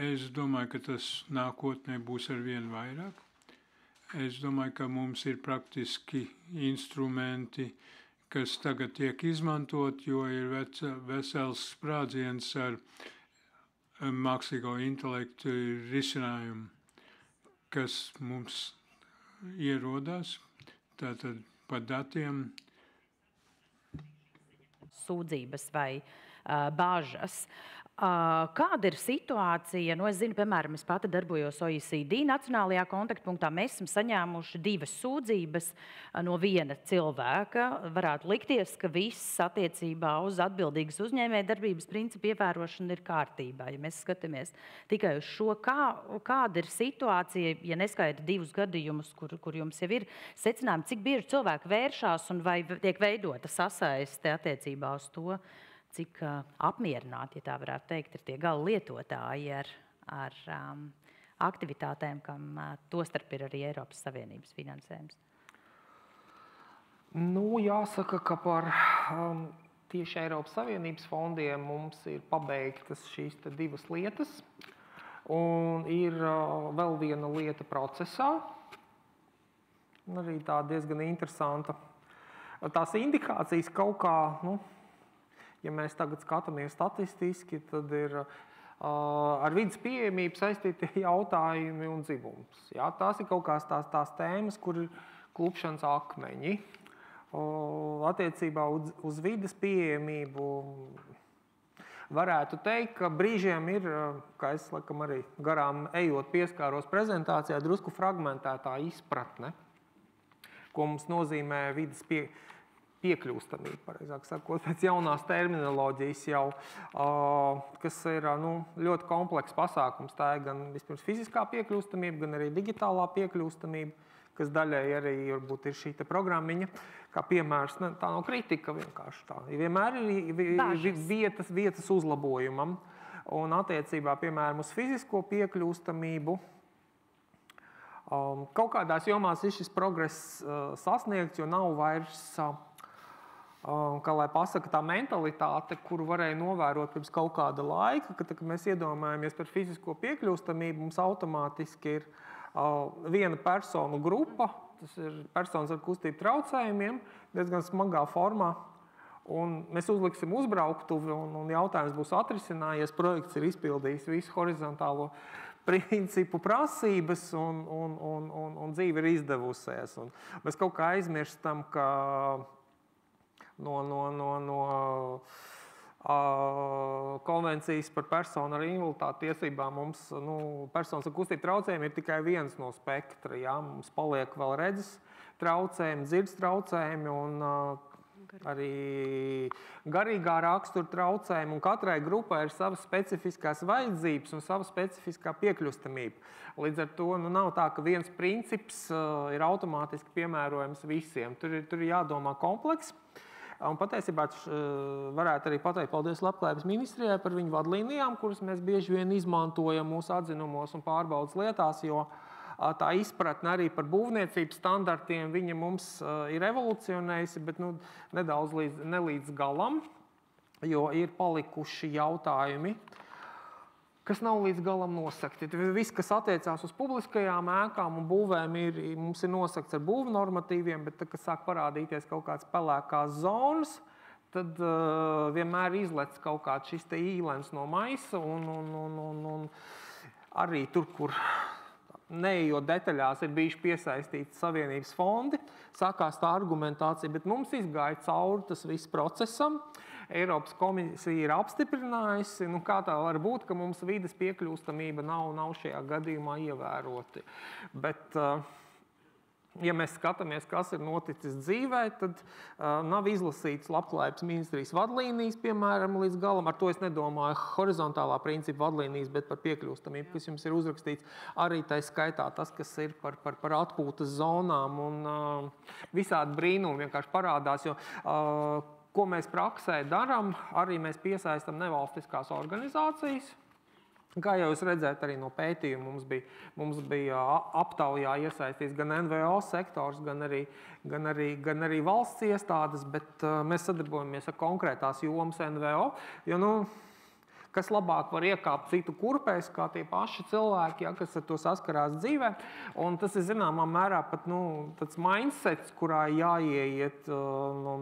Es domāju, ka tas nākotnē būs arvien vairāk. Es domāju, ka mums ir praktiski instrumenti, kas tagad tiek izmantot, jo ir vesels sprādziens ar mākslīgo intelektu risinājumu, kas mums ierodās, tātad par datiem. sūdzības vai bāžas. Kāda ir situācija? Es zinu, piemēram, es pati darbojos OECD nacionālajā kontaktpunktā. Mēs esam saņēmuši 2 sūdzības no viena cilvēka. Varētu likties, ka viss attiecībā uz atbildīgas uzņēmējdarbības principu ievērošanu ir kārtībā. Ja mēs skatāmies tikai uz šo, kāda ir situācija, ja neskaita 2 gadījumus, kur jums jau ir secinājumi, cik bieži cilvēki vēršās un vai tiek veidota sasaiste attiecībā uz to, cik apmierināti, ja tā varētu teikt, ir tie gala lietotāji ar aktivitātēm, kam tostarp ir arī Eiropas Savienības finansējums? Jāsaka, ka par tieši Eiropas Savienības fondiem mums ir pabeigtas šīs 2 lietas, un ir vēl viena lieta procesā, arī tā diezgan interesanta. Tās indikācijas kaut kā, ja mēs tagad skatāmies statistiski, tad ir ar vidas pieejamību saistīti jautājumi un dzimums. Jā, tās ir kaut kādas tās tēmas, kur ir klupšanas akmeņi. Attiecībā uz vidas pieejamību varētu teikt, ka brīžiem ir, kā es laikam arī garām ejot pieskāros prezentācijā, drusku fragmentētā izpratne, ko mums nozīmē vidas piekļūstamība, pareizāk sakot, pēc jaunās terminoloģijas jau, kas ir ļoti komplekss pasākums. Tā ir gan vispirms fiziskā piekļūstamība, gan arī digitālā piekļūstamība, kas daļai arī varbūt ir šī programmiņa, kā piemērs, tā nav kritika vienkārši tā. Vienmēr ir vietas uzlabojumam, un attiecībā, piemēram, uz fizisko piekļūstamību, kaut kādās jomās ir šis progress sasniegts, jo nav vairs kā lai pasaka, tā mentalitāte, kuru varēja novērot pirms kaut kāda laika, kad mēs iedomājamies par fizisko piekļūstamību, mums automātiski ir viena personu grupa, tas ir personas ar kustību traucējumiem, diezgan smagā formā, un mēs uzliksim uzbrauktuvi, un jautājums būs atrisinājies, projekts ir izpildījis visu horizontālo principu prasības, un dzīve ir izdevusies. Un mēs kaut kā aizmirstam, ka no konvencijas par personu ar invaliditāti tiesībām mums personas ar kustību traucējumiem ir tikai viens no spektra. Jā? Mums paliek vēl redzes traucējumi, dzirdes traucējumi un arī garīgā rakstura traucējumi. Un katrai grupai ir savas specifiskās vajadzības un sava specifiskā piekļūstamība. Līdz ar to nav tā, ka viens princips ir automātiski piemērojams visiem. Tur ir jādomā kompleks. Un patiesībā varētu arī pateikt paldies Labklājības ministrijai par viņu vadlīnijām, kuras mēs bieži vien izmantojam mūsu atzinumos un pārbaudas lietās, jo tā izpratne arī par būvniecības standartiem viņa mums ir evolucionējusi, bet nedaudz nelīdz galam, jo ir palikuši jautājumi, kas nav līdz galam nosakti. Viss, kas attiecās uz publiskajām ēkām un būvēm, mums ir nosakts ar būvu normatīviem, bet, kad sāk parādīties kaut kāds pelēkās zonas, tad vienmēr izlec kaut kāds šis te īlens no maisa un arī tur, kur neejot detaļās, ir bijuši piesaistīti Savienības fondi, sākās tā argumentācija, bet mums izgāja cauri tas viss procesam. Eiropas komisija ir apstiprinājusi, kā tā var būt, ka mums vides piekļūstamība nav šajā gadījumā ievēroti. Bet, ja mēs skatāmies, kas ir noticis dzīvē, tad nav izlasīts Labklājības ministrijas vadlīnijas, piemēram, līdz galam. Ar to es nedomāju horizontālā principa vadlīnijas, bet par piekļūstamību, kas jums ir uzrakstīts. Arī tai skaitā tas, kas ir par atpūtas zonām un visādi brīnumi vienkārši parādās, jo ko mēs praksē darām, arī mēs piesaistam nevalstiskās organizācijas. Kā jau jūs redzēt, arī no pētījuma mums bija aptaujā iesaistīts gan NVO sektors, gan arī valsts iestādes, bet mēs sadarbojamies ar konkrētās jomas NVO, jo, kas labāk var iekāpt citu kurpēs, kā tie paši cilvēki, kas ar to saskarās dzīvē. Un tas ir zināmā mērā pat tāds mindsets, kurā jāieiet.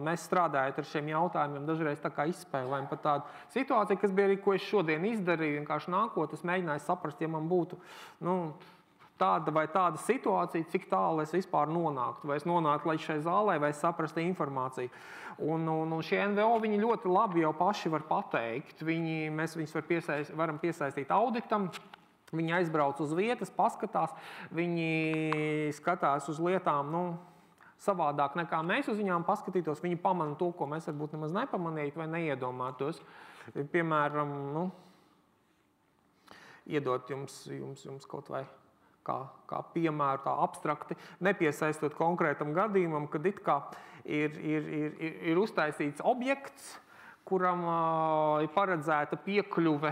Mēs strādājot ar šiem jautājumiem, dažreiz tā kā izspēlējam pat tādu situāciju, kas bija arī, ko es šodien izdarīju. Vienkārši nākotnē es mēģināju saprast, ja man būtu tāda vai tāda situācija, cik tālu es vispār nonāktu, vai es nonāktu līdz šai zālē, vai es saprastu informāciju. Un šie NVO viņi ļoti labi jau paši var pateikt. Mēs viņus varam piesaistīt auditam. Viņi aizbrauc uz vietas, paskatās, viņi skatās uz lietām savādāk nekā mēs uz viņām paskatītos. Viņi pamana to, ko mēs varbūt nemaz nepamanītu vai neiedomātos. Piemēram, iedot jums kaut vai kā piemēru, tā abstrakti, nepiesaistot konkrētam gadījumam, kad it kā ir uztaisīts objekts, kuram ir paredzēta piekļuve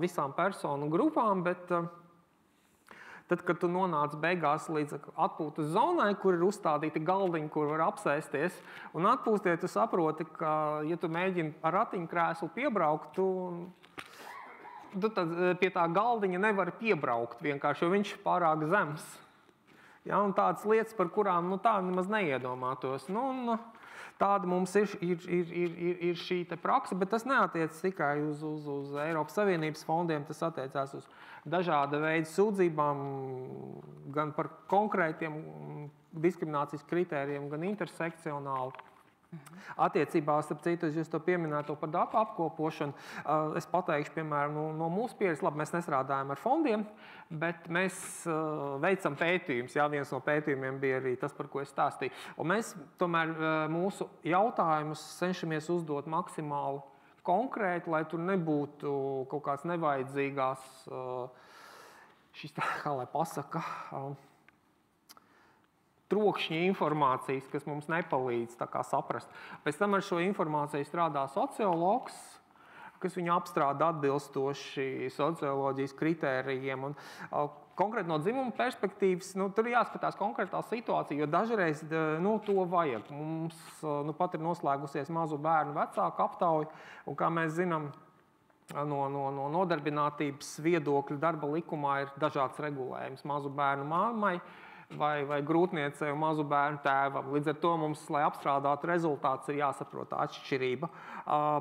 visām personu grupām, bet tad, kad tu nonāc beigās līdz atpūtas zonai, kur ir uzstādīti galdiņi, kur var apsēsties, un atpūstiet, tu saproti, ka, ja tu mēģini ar ratiņkrēslu piebraukt, tu tad pie tā galdiņa nevari piebraukt vienkārši, jo viņš ir pārāk zems. Ja, un tādas lietas, par kurām tā nemaz neiedomātos. Tāda mums ir šī te praksa, bet tas neatiec tikai uz Eiropas Savienības fondiem, tas attiecās uz dažāda veida sūdzībām, gan par konkrētiem diskriminācijas kritērijiem, gan intersekcionāli. Attiecībā, starp citu, jūs to pieminētu par datu apkopošanu. Es pateikšu, piemēram, no mūsu pieredzes, labi, mēs nestrādājam ar fondiem, bet mēs veicam pētījumus. Jā, viens no pētījumiem bija arī tas, par ko es stāstīju. Un mēs tomēr mūsu jautājumus cenšamies uzdot maksimāli konkrēti, lai tur nebūtu kaut kāds nevajadzīgās, kā lai pasaka, trokšņi informācijas, kas mums nepalīdz saprast. Pēc tam ar šo informāciju strādā sociologs, kas viņu apstrāda atbilstoši socioloģijas kritērijiem. Un, konkrēti no dzimuma perspektīvas, tur ir jāskatās konkrētā situācija, jo dažreiz to vajag. Mums pat ir noslēgusies mazu bērnu vecāku aptauja, un kā mēs zinām, no nodarbinātības viedokļa darba likumā ir dažāds regulējums mazu bērnu mammai, vai grūtniecei un mazu bērnu tēvam. Līdz ar to mums, lai apstrādātu rezultātus, ir jāsaprot atšķirība.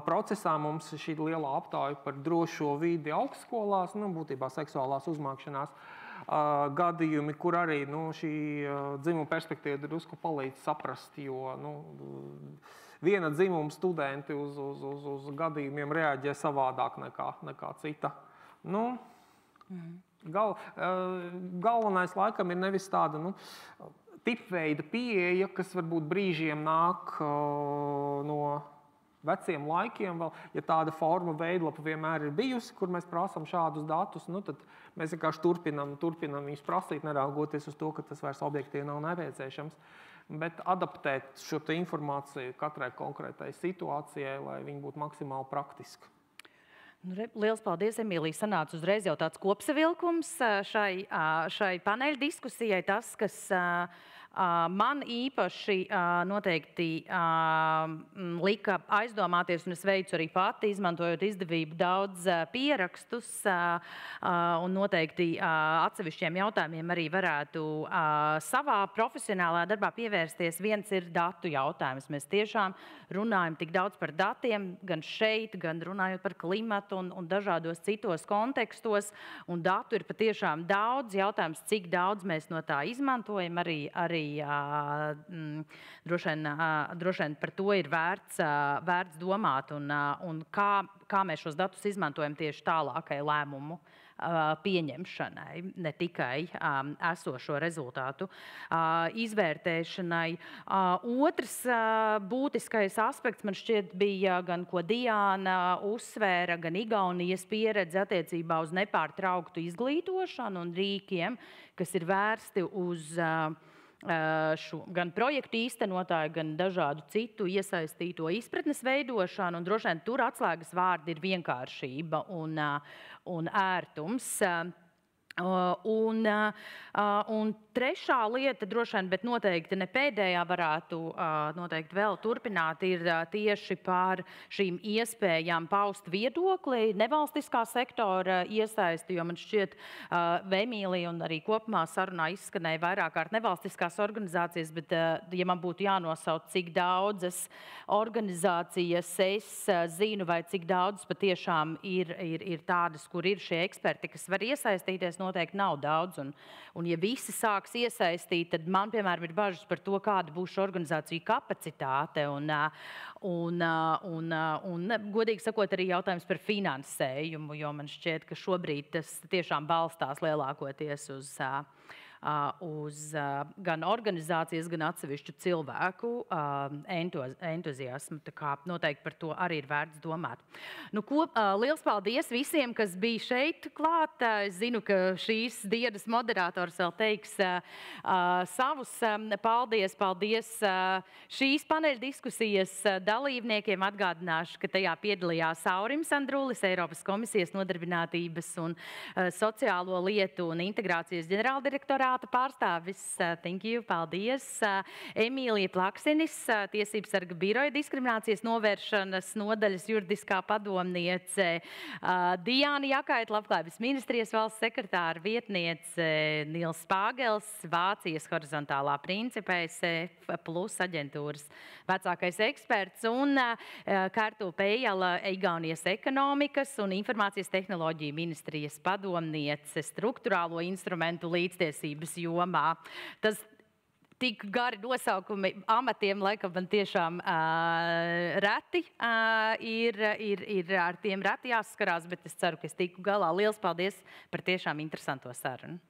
Procesā mums šī liela aptauja par drošo vidi augstskolās, būtībā seksuālās uzmākšanās gadījumi, kur arī šī dzimuma perspektīva drusku palīdz saprast, jo viena dzimuma studenti uz gadījumiem reaģē savādāk nekā cita. Galvenais laikam ir nevis tāda tipveida pieeja, kas varbūt brīžiem nāk no veciem laikiem. Ja tāda forma veidlapa vienmēr ir bijusi, kur mēs prasām šādus datus, tad mēs vienkārši turpinām viņus prasīt, neraugoties uz to, ka tas vairs objektīvi nav nepieciešams. Bet adaptēt šo informāciju katrai konkrētai situācijai, lai viņi būtu maksimāli praktiski. Liels paldies, Emīlija. Sanāca uzreiz jau tāds kopsavilkums šai paneļa diskusijai. Tas, kas man īpaši noteikti lika aizdomāties, un es veicu arī pati, izmantojot izdevību daudz pierakstus, un noteikti atsevišķiem jautājumiem arī varētu savā profesionālā darbā pievērsties. Viens ir datu jautājums. Mēs tiešām runājam tik daudz par datiem, gan šeit, gan runājot par klimatu un dažādos citos kontekstos, un datu ir patiešām daudz. Jautājums, cik daudz mēs no tā izmantojam, arī droši vien par to ir vērts domāt, un kā mēs šos datus izmantojam tieši tālākai lēmumu pieņemšanai, ne tikai esošo rezultātu izvērtēšanai. Otrs būtiskais aspekts man šķiet bija gan, ko Diāna uzsvēra, gan Igaunijas pieredze attiecībā uz nepārtrauktu izglītošanu un rīkiem, kas ir vērsti uz gan projektu īstenotāju, gan dažādu citu iesaistīto izpratnes veidošanu, un droši vien tur atslēgas vārdi ir vienkāršība un ērtums. Un trešā lieta, droši vien, bet noteikti ne pēdējā, varētu noteikti vēl turpināt, ir tieši par šīm iespējām paust viedokli nevalstiskā sektora iesaisti, jo man šķiet, Emīlija un arī kopumā sarunā izskanēja vairāk kārt nevalstiskās organizācijas, bet ja man būtu jānosauc, cik daudzas organizācijas es zinu, vai cik daudz patiešām ir tādas, kur ir šie eksperti, kas var iesaistīties, noteikti nav daudz. Un ja visi sāks iesaistīt, tad man, piemēram, ir bažas par to, kāda būs šo organizāciju kapacitāte. Un godīgi sakot, arī jautājums par finansējumu, jo man šķiet, ka šobrīd tas tiešām balstās lielākoties uz gan organizācijas, gan atsevišķu cilvēku entuziasmu. Tā kā noteikti par to arī ir vērts domāt. Nu, liels paldies visiem, kas bija šeit klāt. Es zinu, ka šīs dienas moderators vēl teiks savus paldies. Paldies šīs paneļa diskusijas dalībniekiem. Atgādināšu, ka tajā piedalījās Aurims Andrulis, Eiropas komisijas nodarbinātības un sociālo lietu un integrācijas ģenerāldirektorāta pārstāvis. Thank you, paldies. Emīlija Plaksinis, Tiesības sarga biroja diskriminācijas novēršanas nodaļas juridiskā padomniece. Diāna Jakaita, Labklājības ministrijas valsts sekretāra vietniece. Nils Spāgels, Vācijas horizontālā principa SF plus aģentūras vecākais eksperts. Un Kārtu Pējala, Igaunijas ekonomikas un informācijas tehnoloģiju ministrijas padomniece struktūrālo instrumentu līdztiesības jomā. Tas tik gari nosaukumi amatiem, laikam man tiešām reti ir ar tiem reti jāsaskarās, bet es ceru, ka es tiku galā. Liels paldies par tiešām interesanto sarunu.